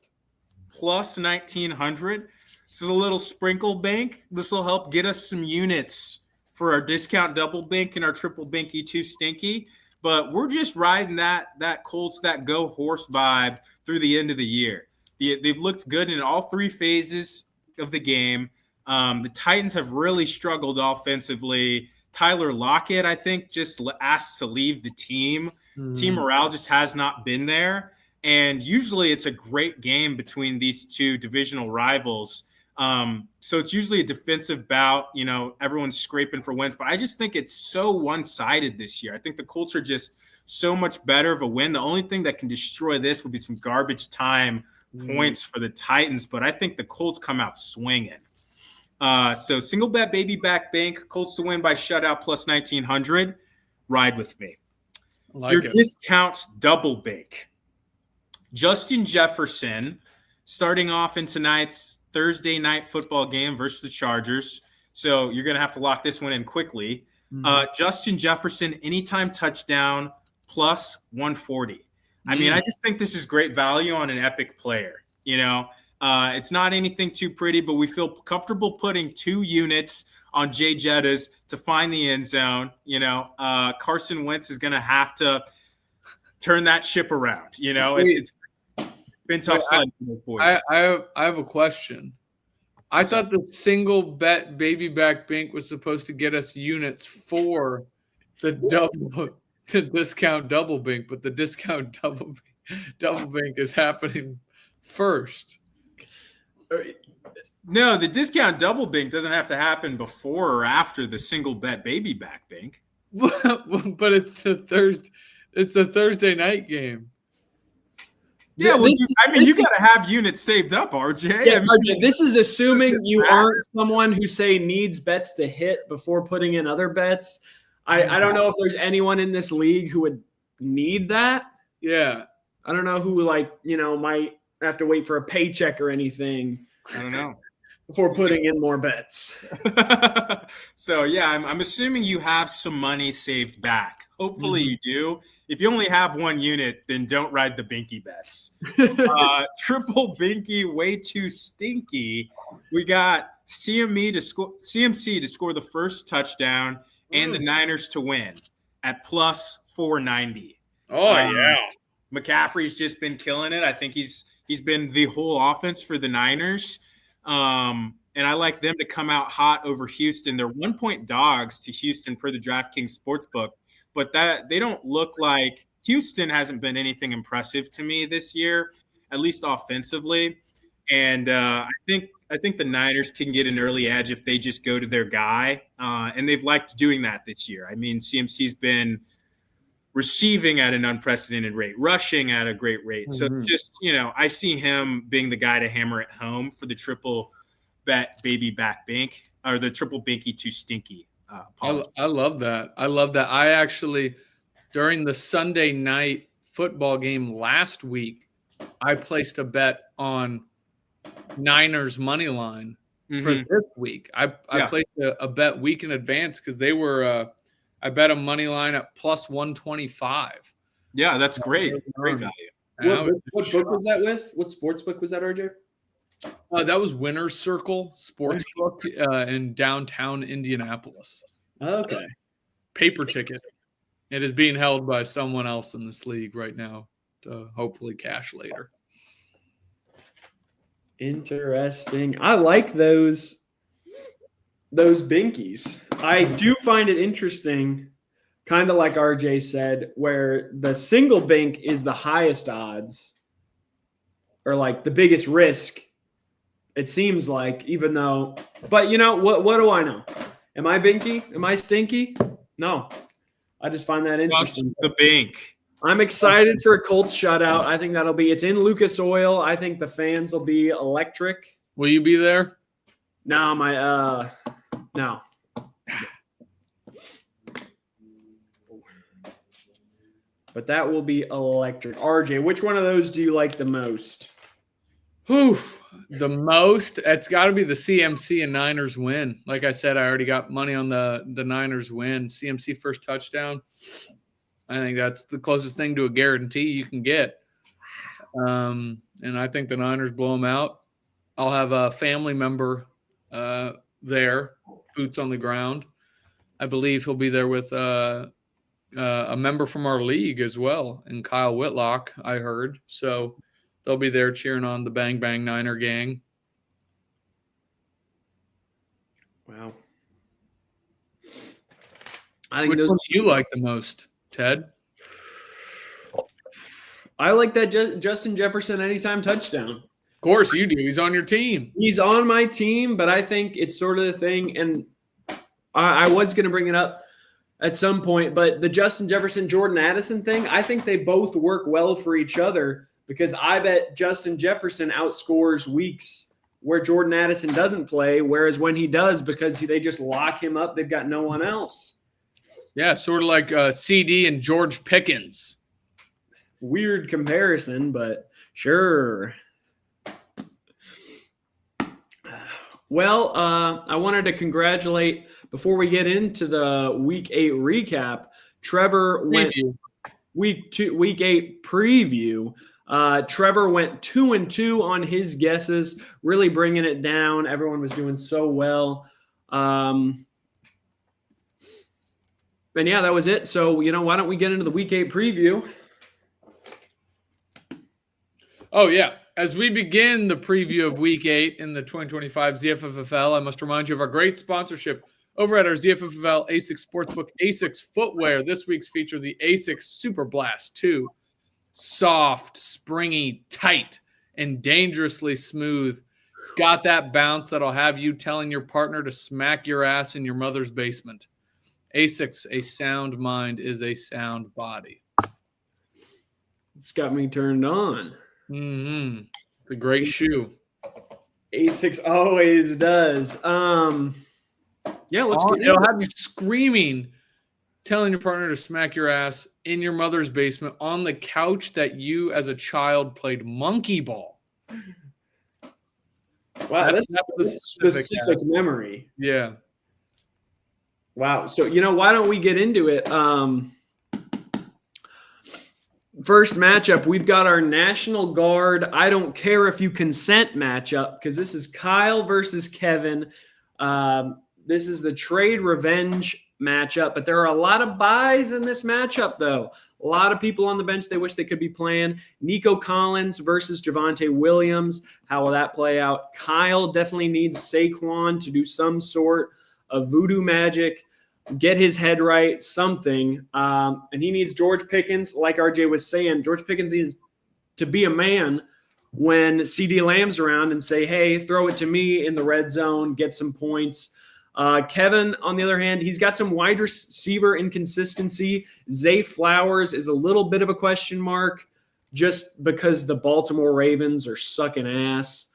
Plus 1,900. This is a little sprinkle bank. This will help get us some units for our discount double bank and our triple banky too stinky. but we're just riding that Colts, that go horse vibe through the end of the year. They've looked good in all three phases of the game. The Titans have really struggled offensively. Tyler Lockett, I think, just asked to leave the team. Team morale just has not been there. And usually it's a great game between these two divisional rivals. So it's usually a defensive bout. Everyone's scraping for wins. But I just think it's so one-sided this year. I think the Colts are just so much better of a win. The only thing that can destroy this would be some garbage time points for the Titans. But I think the Colts come out swinging. So single bet, baby back bank, Colts to win by shutout plus 1,900. Ride with me. Your discount double bank. Justin Jefferson starting off in tonight's Thursday night football game versus the Chargers. So you're going to have to lock this one in quickly. Justin Jefferson, anytime touchdown, plus 140. I mean, I just think this is great value on an epic player. It's not anything too pretty, but we feel comfortable putting 2 units on Jay Jettas to find the end zone. Carson Wentz is going to have to turn that ship around. It's been tough sledding for those boys. I have a question. I thought the single bet baby back bank was supposed to get us units for the discount double bank, but the discount double bank is happening first. No, the discount double bank doesn't have to happen before or after the single bet baby back bank. But it's a Thursday night game. Yeah, you got to have units saved up, RJ. Yeah, this is assuming you aren't someone who needs bets to hit before putting in other bets. I don't know if there's anyone in this league who would need that. Yeah, I don't know who might have to wait for a paycheck or anything. I don't know. Before putting in more bets. So, yeah, I'm assuming you have some money saved back. Hopefully you do. If you only have 1 unit, then don't ride the binky bets. Triple binky, way too stinky. We got CMC to score the first touchdown and the Niners to win at plus 490. Oh, yeah. McCaffrey's just been killing it. I think he's been the whole offense for the Niners. And I like them to come out hot over Houston. They're 1-point dogs to Houston per the DraftKings Sportsbook, but that they don't look like Houston hasn't been anything impressive to me this year, at least offensively. And I think the Niners can get an early edge if they just go to their guy, and they've liked doing that this year. I mean, CMC's been receiving at an unprecedented rate, rushing at a great rate. So just, I see him being the guy to hammer it home for the triple bet baby back bank, or the triple binky too stinky. I love that. I actually, during the Sunday night football game last week, I placed a bet on Niners money line for this week. I placed a bet week in advance because they were I bet a money line at plus 125. Yeah, that's great. Great value. What book was that with? What sports book was that, RJ? That was Winner's Circle Sportsbook in downtown Indianapolis. Okay. Paper ticket. It is being held by someone else in this league right now to hopefully cash later. Interesting. I like those binkies. I do find it interesting, kind of like RJ said, where the single bank is the highest odds or like the biggest risk. It seems like, even though, but what do I know? Am I binky? Am I stinky? No. I just find that interesting. Just the bank. I'm excited for a Colts shutout. I think it's in Lucas Oil. I think the fans will be electric. Will you be there? No, no. But that will be electric. RJ, which one of those do you like the most? Whew. The most, it's got to be the CMC and Niners win. Like I said, I already got money on the Niners win. CMC first touchdown. I think that's the closest thing to a guarantee you can get. And I think the Niners blow them out. I'll have a family member there, boots on the ground. I believe he'll be there with a member from our league as well, and Kyle Whitlock, I heard. So they'll be there cheering on the Bang Bang Niner gang. Wow. I think Which one do you like the most, Ted? I like that Justin Jefferson anytime touchdown. Of course you do. He's on your team. He's on my team, but I think it's sort of the thing, and I was going to bring it up at some point, but the Justin Jefferson, Jordan Addison thing, I think they both work well for each other because I bet Justin Jefferson outscores weeks where Jordan Addison doesn't play, whereas when he does, because they just lock him up, they've got no one else. Yeah, sort of like CD and George Pickens. Weird comparison, but sure. Well, I wanted to congratulate, before we get into the Week 8 recap, Trevor went Week 8 preview. Trevor went 2-2 on his guesses, really bringing it down. Everyone was doing so well. And yeah, that was it. So, why don't we get into the Week 8 preview? Oh, yeah. As we begin the preview of Week 8 in the 2025 ZFFFL, I must remind you of our great sponsorship over at our ZFFFL ASICS Sportsbook ASICS Footwear. This week's feature, the ASICS Super Blast 2. Soft, springy, tight, and dangerously smooth. It's got that bounce that'll have you telling your partner to smack your ass in your mother's basement. ASICS, a sound mind is a sound body. It's got me turned on. Mm-hmm. It's a great shoe. ASICS always does. Yeah, let's get It'll have you screaming, telling your partner to smack your ass in your mother's basement on the couch that you as a child played monkey ball. Wow, that's a specific memory. Yeah. Wow. So, why don't we get into it? First matchup, we've got our National Guard I don't care if you consent matchup, because this is Kyle versus Kevin. This is the trade revenge matchup, but there are a lot of buys in this matchup, though. A lot of people on the bench they wish they could be playing. Nico Collins versus Javonte Williams. How will that play out? Kyle definitely needs Saquon to do some sort of voodoo magic, get his head right, something. And he needs George Pickens, like RJ was saying. George Pickens needs to be a man when CD Lamb's around and say, hey, throw it to me in the red zone, get some points. Kevin, on the other hand, he's got some wide receiver inconsistency. Zay Flowers is a little bit of a question mark just because the Baltimore Ravens are sucking ass.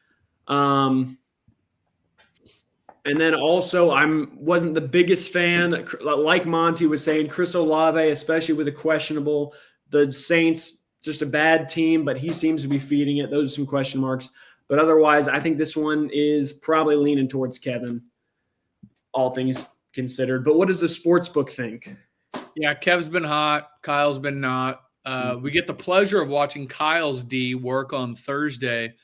And then also, wasn't the biggest fan, like Monty was saying, Chris Olave, especially with the questionable. The Saints, just a bad team, but he seems to be feeding it. Those are some question marks. But otherwise, I think this one is probably leaning towards Kevin, all things considered. But what does the sports book think? Yeah, Kev's been hot. Kyle's been not. We get the pleasure of watching Kyle's D work on Thursday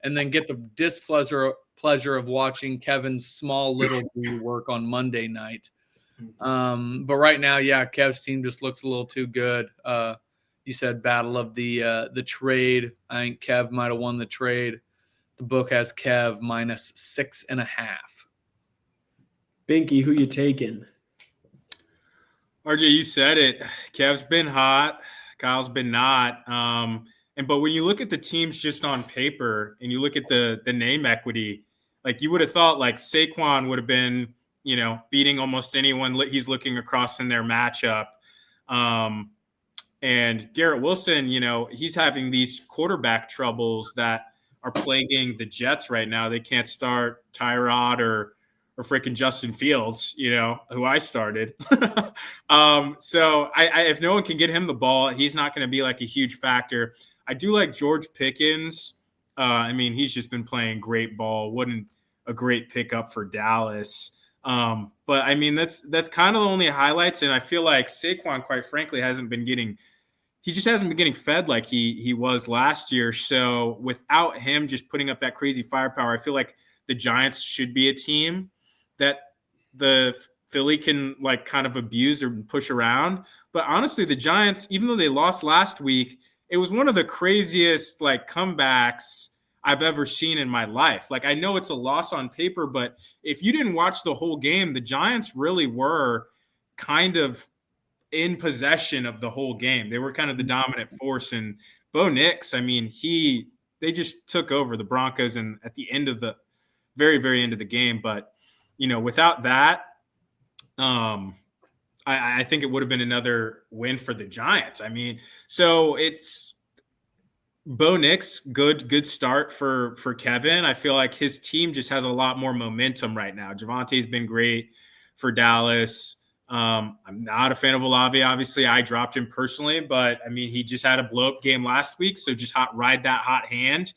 and then get the displeasure of watching Kevin's small little D work on Monday night. But right now, yeah, Kev's team just looks a little too good. You said battle of the trade. I think Kev might have won the trade. The book has Kev minus 6.5. Binky, who you taking? RJ, you said it. Kev's been hot. Kyle's been not. But when you look at the teams just on paper and you look at the name equity, like you would have thought like Saquon would have been, beating almost anyone he's looking across in their matchup. And Garrett Wilson, he's having these quarterback troubles that are plaguing the Jets right now. They can't start Tyrod or freaking Justin Fields, who I started. So if no one can get him the ball, he's not going to be like a huge factor. I do like George Pickens. He's just been playing great ball. Wasn't a great pickup for Dallas. But that's kind of the only highlights. And I feel like Saquon, quite frankly, hasn't been getting fed like he was last year. So without him just putting up that crazy firepower, I feel like the Giants should be a team that the Philly can like kind of abuse or push around. But honestly, the Giants, even though they lost last week, it was one of the craziest like comebacks I've ever seen in my life. Like, I know it's a loss on paper, but if you didn't watch the whole game, the Giants really were kind of in possession of the whole game. They were kind of the dominant force. And Bo Nix, I mean, they just took over the Broncos and at the end of the very, very end of the game. But, without that, I think it would have been another win for the Giants. I mean, so it's Bo Nix, good start for Kevin. I feel like his team just has a lot more momentum right now. Javante's been great for Dallas. I'm not a fan of Olave. Obviously, I dropped him personally, but I mean, he just had a blow-up game last week, so just ride that hot hand.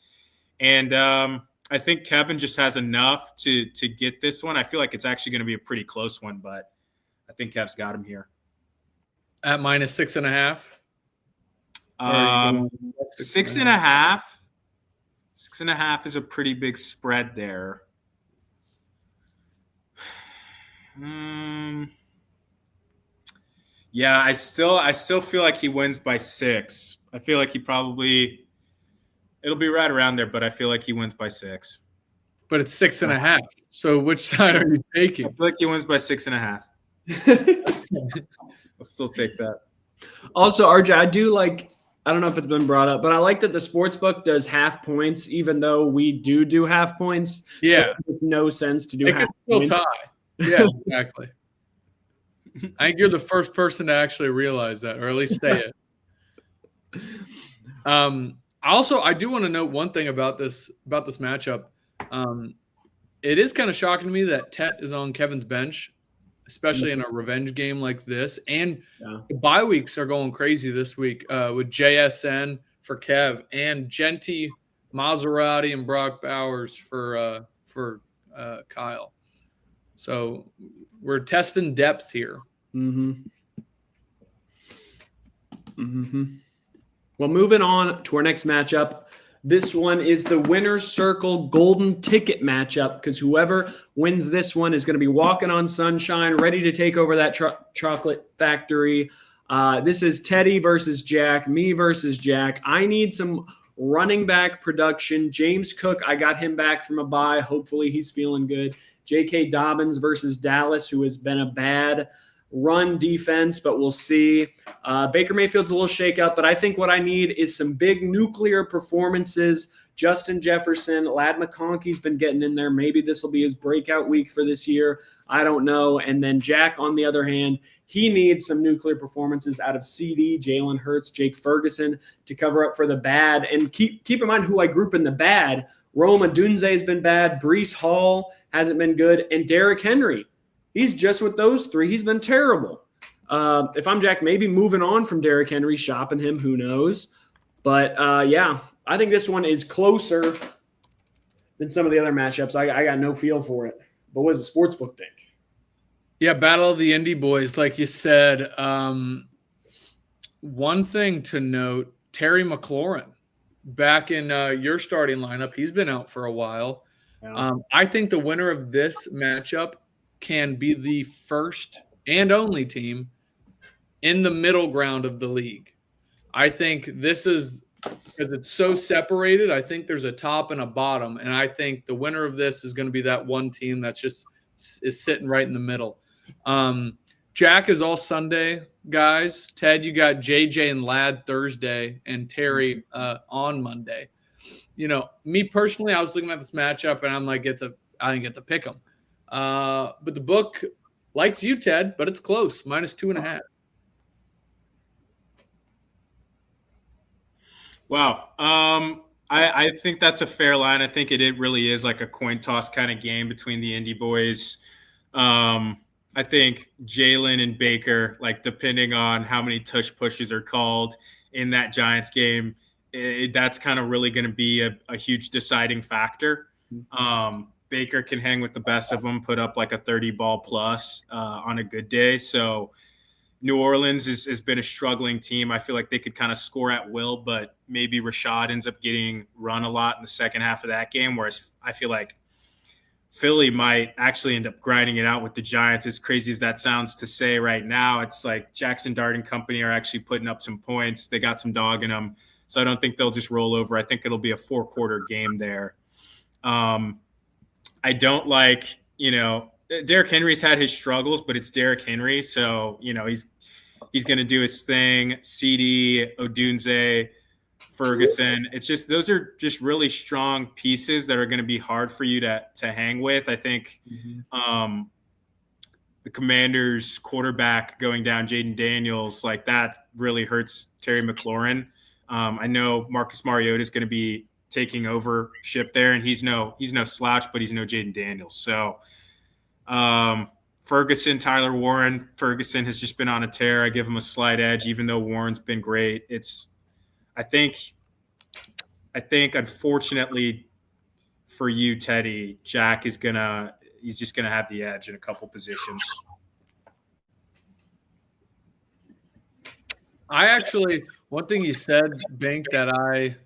And I think Kevin just has enough to get this one. I feel like it's actually going to be a pretty close one, but I think Kev's got him here. At minus 6.5? 6.5. 6.5 is a pretty big spread there. Yeah, I still feel like he wins by 6. I feel like it'll be right around there, but I feel like he wins by 6. But it's 6.5. So which side are you taking? I feel like he wins by 6.5. I'll still take that. Also, RJ, I don't know if it's been brought up, but I like that the sportsbook does half points, even though we do half points. Yeah. So it makes no sense to do it half still points. Tie. Yeah, exactly. I think you're the first person to actually realize that, or at least say it. Also, I do want to note one thing about this matchup. It is kind of shocking to me that Tet is on Kevin's bench, especially in a revenge game like this. And the bye weeks are going crazy this week with JSN for Kev and Genty, Maserati, and Brock Bowers for Kyle. So we're testing depth here. Mm-hmm. Well, moving on to our next matchup. This one is the Winner's Circle Golden Ticket matchup because whoever wins this one is going to be walking on sunshine, ready to take over that chocolate factory. This is Teddy versus Jack, me versus Jack. I need some running back production. James Cook, I got him back from a bye. Hopefully he's feeling good. J.K. Dobbins versus Dallas, who has been a bad run defense, but we'll see. Baker Mayfield's a little shake-up, but I think what I need is some big nuclear performances. Justin Jefferson, Ladd McConkey's been getting in there. Maybe this will be his breakout week for this year. I don't know. And then Jack, on the other hand, he needs some nuclear performances out of CD, Jalen Hurts, Jake Ferguson to cover up for the bad. And keep in mind who I group in the bad. Rome Odunze has been bad. Breece Hall hasn't been good. And Derrick Henry. He's just with those three. He's been terrible. If I'm Jack, maybe moving on from Derrick Henry, shopping him, who knows. But, yeah, I think this one is closer than some of the other matchups. I got no feel for it. But what does the sportsbook think? Yeah, Battle of the Indy Boys, like you said. One thing to note, Terry McLaurin, back in your starting lineup, he's been out for a while. Yeah. I think the winner of this matchup can be the first and only team in the middle ground of the league. I think this is, because it's so separated, I think there's a top and a bottom, and I think the winner of this is going to be that one team that's just is sitting right in the middle. Jack is all Sunday, guys. Ted, you got JJ and Ladd Thursday and Terry on Monday. Me personally, I was looking at this matchup, and I'm like, I didn't get to pick them. But the book likes you, Ted, but it's close, -2.5. Wow. I think that's a fair line. I think it really is like a coin toss kind of game between the Indy boys. I think Jalen and Baker, like depending on how many tush pushes are called in that Giants game, that's kind of really going to be a huge deciding factor. Baker can hang with the best of them, put up like a 30-ball plus on a good day. So New Orleans has been a struggling team. I feel like they could kind of score at will, but maybe Rashad ends up getting run a lot in the second half of that game, whereas I feel like Philly might actually end up grinding it out with the Giants. As crazy as that sounds to say right now, it's like Jackson Dart and company are actually putting up some points. They got some dog in them. So I don't think they'll just roll over. I think it'll be a 4-quarter game there. I don't like, Derrick Henry's had his struggles, but it's Derrick Henry. So, he's going to do his thing. CD, Odunze, Ferguson. It's just, those are just really strong pieces that are going to be hard for you to hang with. I think the Commanders quarterback going down, Jaden Daniels, like that really hurts Terry McLaurin. I know Marcus Mariota is going to be taking overship there, and he's no slouch, but he's no Jaden Daniels. So Ferguson, Tyler Warren. Ferguson has just been on a tear. I give him a slight edge, even though Warren's been great. I think unfortunately for you, Teddy, Jack he's just gonna have the edge in a couple positions. One thing you said, Bink, that I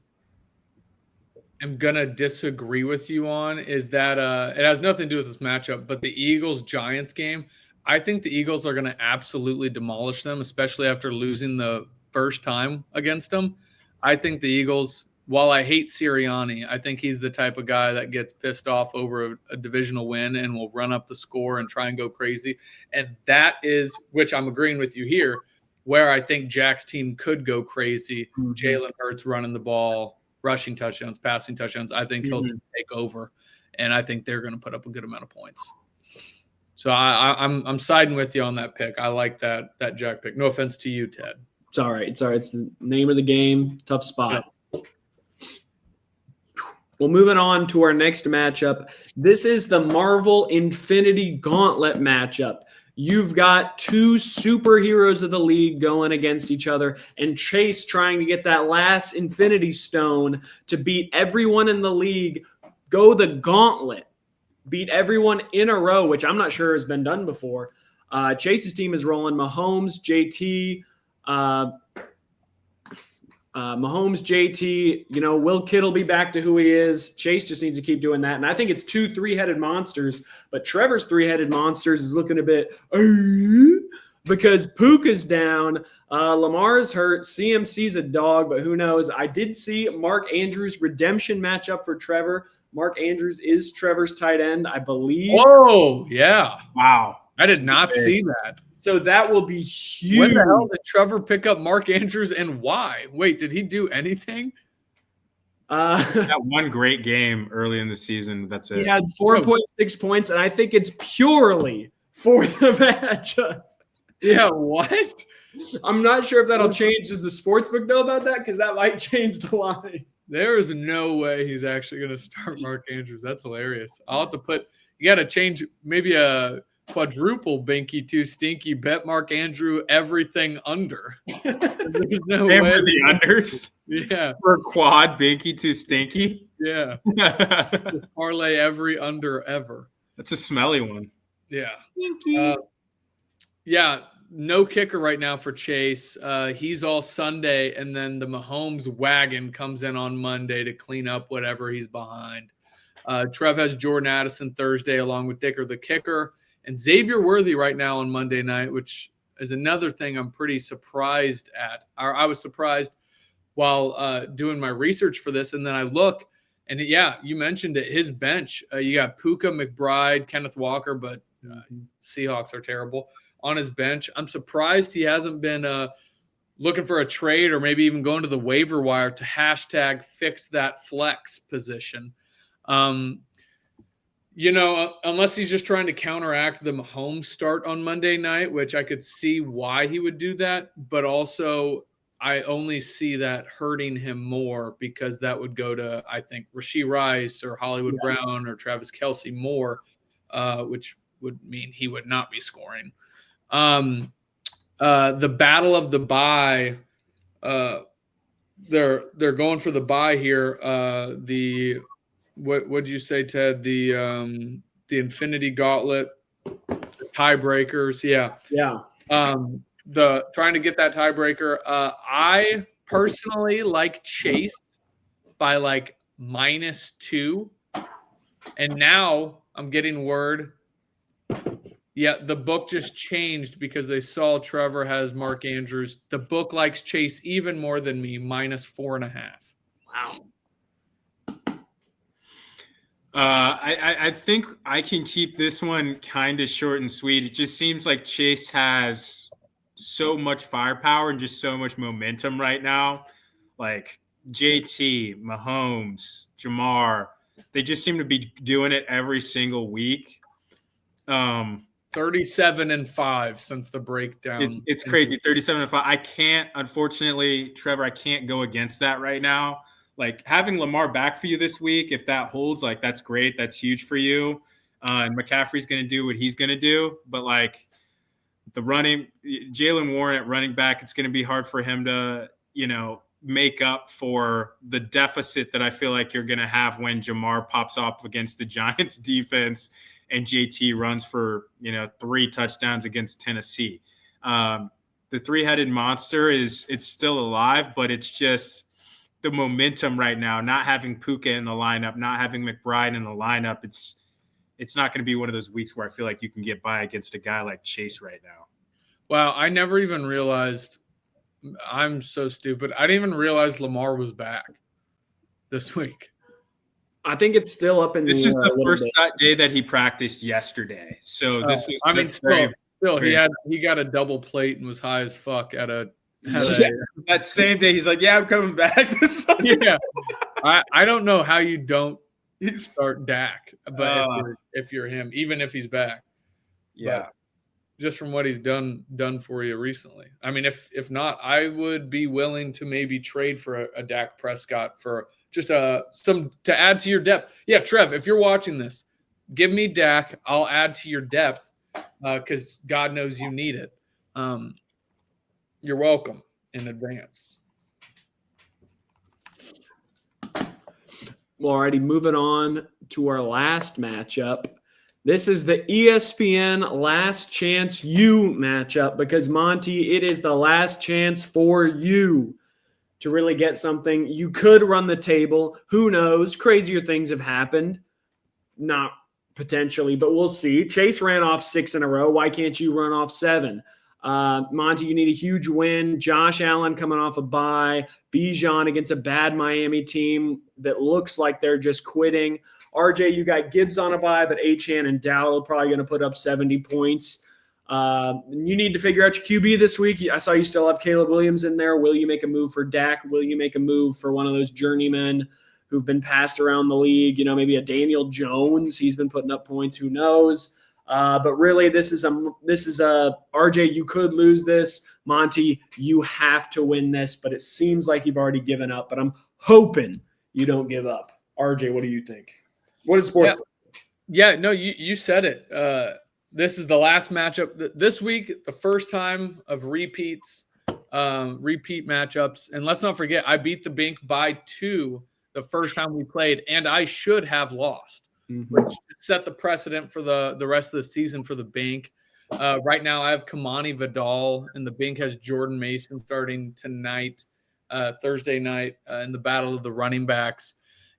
am going to disagree with you on is that it has nothing to do with this matchup, but the Eagles-Giants game, I think the Eagles are going to absolutely demolish them, especially after losing the first time against them. I think the Eagles, while I hate Sirianni, I think he's the type of guy that gets pissed off over a divisional win and will run up the score and try and go crazy. And that is, which I'm agreeing with you here, where I think Jack's team could go crazy. Jalen Hurts running the ball, rushing touchdowns, passing touchdowns. I think he'll just take over, and I think they're going to put up a good amount of points. So I'm siding with you on that pick. I like that Jack pick. No offense to you, Ted. It's all right. It's the name of the game. Tough spot. Yeah. Well, moving on to our next matchup. This is the Marvel Infinity Gauntlet matchup. You've got two superheroes of the league going against each other, and Chase trying to get that last Infinity Stone to beat everyone in the league, go the gauntlet, beat everyone in a row, which I'm not sure has been done before. Chase's team is rolling Mahomes, JT, Will Kittle be back to who he is. Chase just needs to keep doing that. And I think it's 2 3-headed monsters, but Trevor's 3-headed monsters is looking a bit because Puka's down. Lamar's hurt. CMC's a dog, but who knows? I did see Mark Andrews' redemption matchup for Trevor. Mark Andrews is Trevor's tight end, I believe. Oh, yeah. Wow. I did not see that. So that will be huge. When the hell did Trevor pick up Mark Andrews and why? Wait, did he do anything? That one great game early in the season. That's it. He had 4.6 points, and I think it's purely for the matchup. Yeah, what? I'm not sure if that'll change. Does the sportsbook know about that? Because that might change the line. There is no way he's actually going to start Mark Andrews. That's hilarious. I'll have to you got to change maybe a quadruple Binky Too Stinky, bet Mark Andrew everything under. There's no way. For the unders? Yeah. For quad Binky Too Stinky? Yeah. Parlay every under ever. That's a smelly one. Yeah. Yeah. No kicker right now for Chase. He's all Sunday, and then the Mahomes wagon comes in on Monday to clean up whatever he's behind. Trev has Jordan Addison Thursday along with Dicker the kicker. And Xavier Worthy right now on Monday night, which is another thing I'm pretty surprised at. I was surprised while doing my research for this, and then I look, and yeah, you mentioned it, his bench. You got Puka, McBride, Kenneth Walker, but Seahawks are terrible on his bench. I'm surprised he hasn't been looking for a trade or maybe even going to the waiver wire to hashtag fix that flex position. Unless he's just trying to counteract the Mahomes start on Monday night, which I could see why he would do that. But also, I only see that hurting him more because that would go to, I think, Rashee Rice or Hollywood Brown or Travis Kelce more, which would mean he would not be scoring. The battle of the bye, they're going for the bye here. What did you say, Ted? The Infinity Gauntlet, the tiebreakers. Yeah. The trying to get that tiebreaker. I personally like Chase by like -2, and now I'm getting word. Yeah, the book just changed because they saw Trevor has Mark Andrews. The book likes Chase even more than me, -4.5. Wow. I think I can keep this one kind of short and sweet. It just seems like Chase has so much firepower and just so much momentum right now. Like JT, Mahomes, Jamar, they just seem to be doing it every single week. 37-5 since the breakdown. It's crazy. 37-5. I can't, unfortunately, Trevor, I can't go against that right now. Like having Lamar back for you this week, if that holds, like that's great. That's huge for you. And McCaffrey's going to do what he's going to do. But like the running, Jalen Warren at running back, it's going to be hard for him to, make up for the deficit that I feel like you're going to have when Jamar pops up against the Giants defense and JT runs for, 3 touchdowns against Tennessee. The three-headed monster it's still alive, but it's just the momentum right now, not having Puka in the lineup, not having McBride in the lineup. It's not going to be one of those weeks where I feel like you can get by against a guy like Chase right now. Wow, I never even realized. I'm so stupid. I didn't even realize Lamar was back this week. I think it's still up in this the is the first day that he practiced yesterday. So this was. I mean, still, he got a double plate and was high as fuck at a. That same day, he's like, "Yeah, I'm coming back this Sunday." Yeah, I don't know how you don't start Dak, but if you're him, even if he's back, yeah. But just from what he's done for you recently. I mean, if not, I would be willing to maybe trade for a Dak Prescott for just some to add to your depth. Yeah, Trev, if you're watching this, give me Dak. I'll add to your depth because God knows you need it. You're welcome in advance. Well, alrighty, moving on to our last matchup. This is the ESPN Last Chance You matchup because, Monty, it is the last chance for you to really get something. You could run the table. Who knows? Crazier things have happened. Not potentially, but we'll see. Chase ran off 6 in a row. Why can't you run off 7? Monty, you need a huge win. Josh Allen coming off a bye. Bijan against a bad Miami team that looks like they're just quitting. RJ, you got Gibbs on a bye, but Achane and Dowell are probably going to put up 70 points. You need to figure out your QB this week. I saw you still have Caleb Williams in there. Will you make a move for Dak? Will you make a move for one of those journeymen who've been passed around the league? Maybe a Daniel Jones. He's been putting up points. Who knows? But really, this is a RJ. You could lose this. Monty, you have to win this. But it seems like you've already given up. But I'm hoping you don't give up. RJ, what do you think? What is sports? Yeah, no, you said it. This is the last matchup this week. The first time of repeat matchups. And let's not forget, I beat the Bink by 2 the first time we played, and I should have lost. Which set the precedent for the rest of the season for the Bink. Right now, I have Kamani Vidal, and the Bink has Jordan Mason starting tonight, Thursday night, in the battle of the running backs.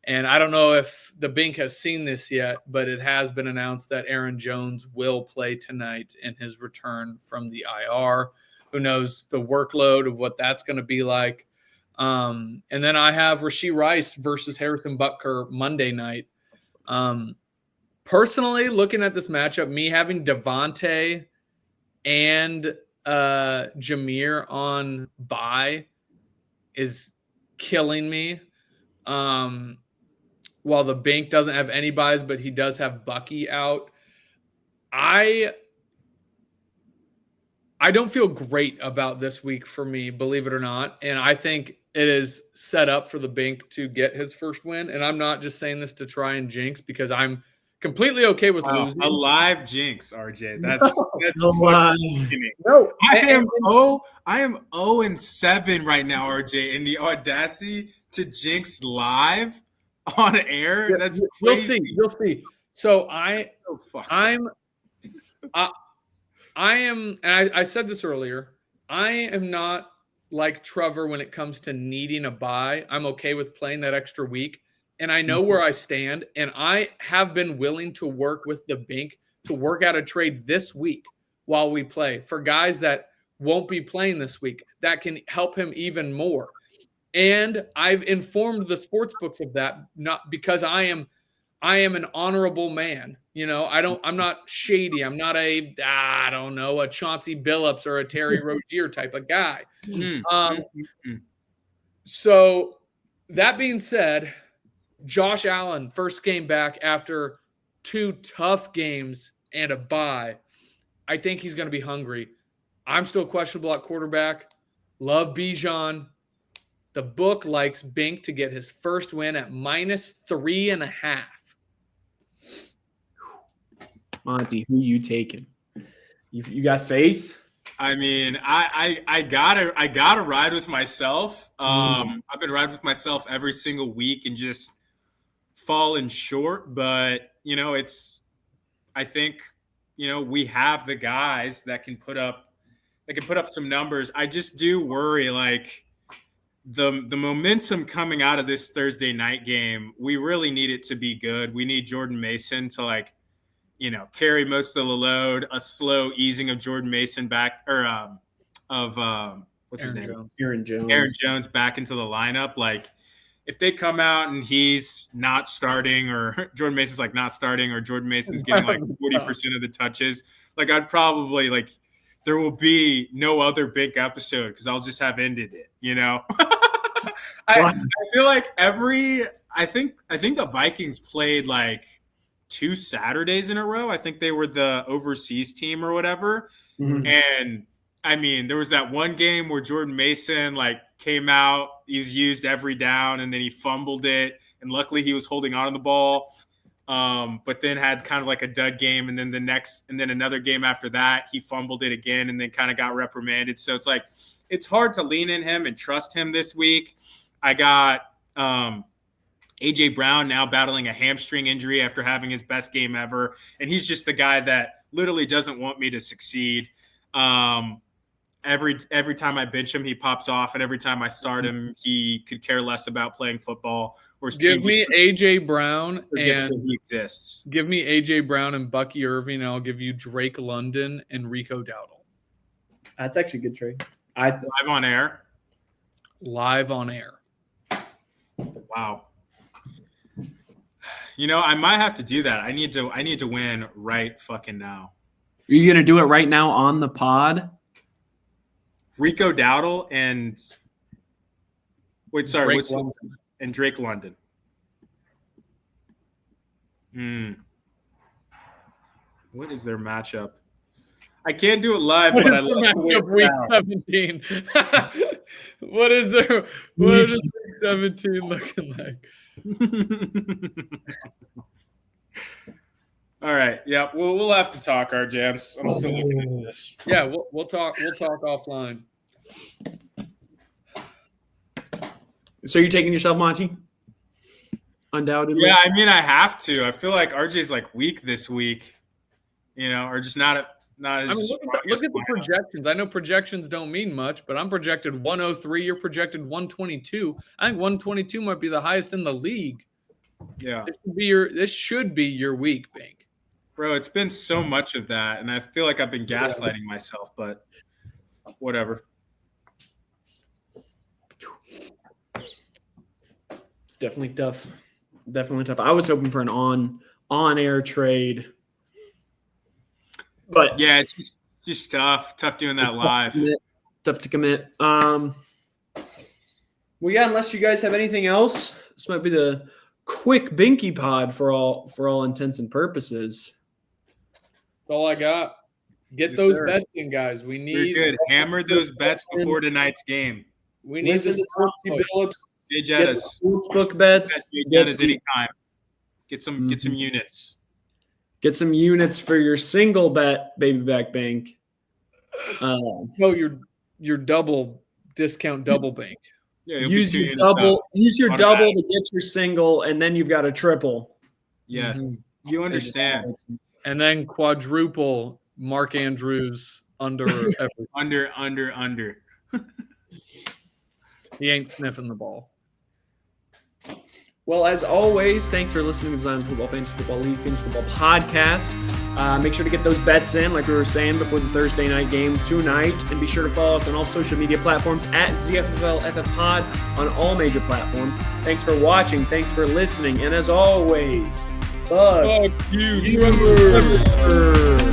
And I don't know if the Bink has seen this yet, but it has been announced that Aaron Jones will play tonight in his return from the IR. Who knows the workload of what that's going to be like. And then I have Rashee Rice versus Harrison Butker Monday night. Personally, looking at this matchup, me having Devontae and Jameer on bye is killing me. While the Bink doesn't have any buys, but he does have Bucky out. I don't feel great about this week for me, believe it or not. And I think it is set up for the Bink to get his first win. And I'm not just saying this to try and jinx because I'm completely okay with losing. A live jinx, RJ. That's No. I am 0-7 right now, RJ, in the audacity to jinx live on air. Yeah, that's crazy. You'll see. So I am, and I said this earlier, I am not like Trevor when it comes to needing a bye. I'm okay with playing that extra week. and I know where I stand, and I have been willing to work with the Bink to work out a trade this week while we play for guys that won't be playing this week that can help him even more. And I've informed the sports books of that, not because I am an honorable man. I'm not shady. I'm not a Chauncey Billups or a Terry Rozier type of guy. So that being said, Josh Allen, first game back after 2 tough games and a bye. I think he's going to be hungry. I'm still questionable at quarterback. Love Bijan. The book likes Bink to get his first win at -3.5. Monty, who you taking? You got faith? I mean, I gotta ride with myself. I've been riding with myself every single week and just falling short. But I think we have the guys that can put up some numbers. I just do worry, like the momentum coming out of this Thursday night game. We really need it to be good. We need Jordan Mason to carry most of the load. A slow easing of Jordan Mason back, or what's his name? Aaron Jones. Aaron Jones back into the lineup. Like, if they come out and he's not starting, or Jordan Mason's not starting, or Jordan Mason's getting 40% of the touches, I'd probably there will be no other Bink episode because I'll just have ended it. I feel like I think the Vikings played 2 Saturdays in a row. I think they were the overseas team or whatever. Mm-hmm. And I mean, there was that one game where Jordan Mason came out, he was used every down, and then he fumbled it. And luckily he was holding on to the ball. But then had kind of a dud game. And then another game after that, he fumbled it again and then kind of got reprimanded. So it's hard to lean in him and trust him this week. I got, A.J. Brown now battling a hamstring injury after having his best game ever. And he's just the guy that literally doesn't want me to succeed. Every time I bench him, he pops off. And every time I start him, he could care less about playing football. Give me A.J. Brown and he exists. Give me A.J. Brown and Bucky Irving, and I'll give you Drake London and Rico Dowdle. That's actually a good trade. Live on air? Live on air. Wow. I might have to do that. I need to win right fucking now. Are you going to do it right now on the pod? Rico Dowdle and Drake London. What is their matchup? I can't do it live, but I love matchup week 17. What is week 17 looking like? All right. Yeah, we'll have to talk, RJ. I'm still looking into this. Yeah, we'll talk offline. So you're taking yourself, Monty? Undoubtedly. Yeah, I mean, I have to. I feel like RJ's weak this week, or just not as. I mean, look at the projections. I know projections don't mean much, but I'm projected 103. You're projected 122. I think 122 might be the highest in the league. Yeah, this should be your week, Bink. Bro, it's been so much of that, and I feel like I've been gaslighting myself, but whatever. It's definitely tough. Definitely tough. I was hoping for an on-air trade. But yeah, it's just tough. Tough doing that live. Tough to commit. Well, yeah, unless you guys have anything else, this might be the quick Binky pod for all intents and purposes. That's all I got. Get those bets in, guys. We need. You're good. Hammer those bets before tonight's game. We need this Billups. Jay Jettas. Sportsbook bets. Jay Jettas anytime. Get some units. Get some units for your single bet, baby back bank. Your double discount double bank. Yeah, use your double to get your single, and then you've got a triple. Yes, you understand. And then quadruple Mark Andrews under everything. Under. He ain't sniffing the ball. Well, as always, thanks for listening to the Zion Football Fantasy Football League Fantasy Football Podcast. Make sure to get those bets in, like we were saying, before the Thursday night game tonight. And be sure to follow us on all social media platforms at ZFFFL FF Pod on all major platforms. Thanks for watching. Thanks for listening. And as always, fuck you, Trevor.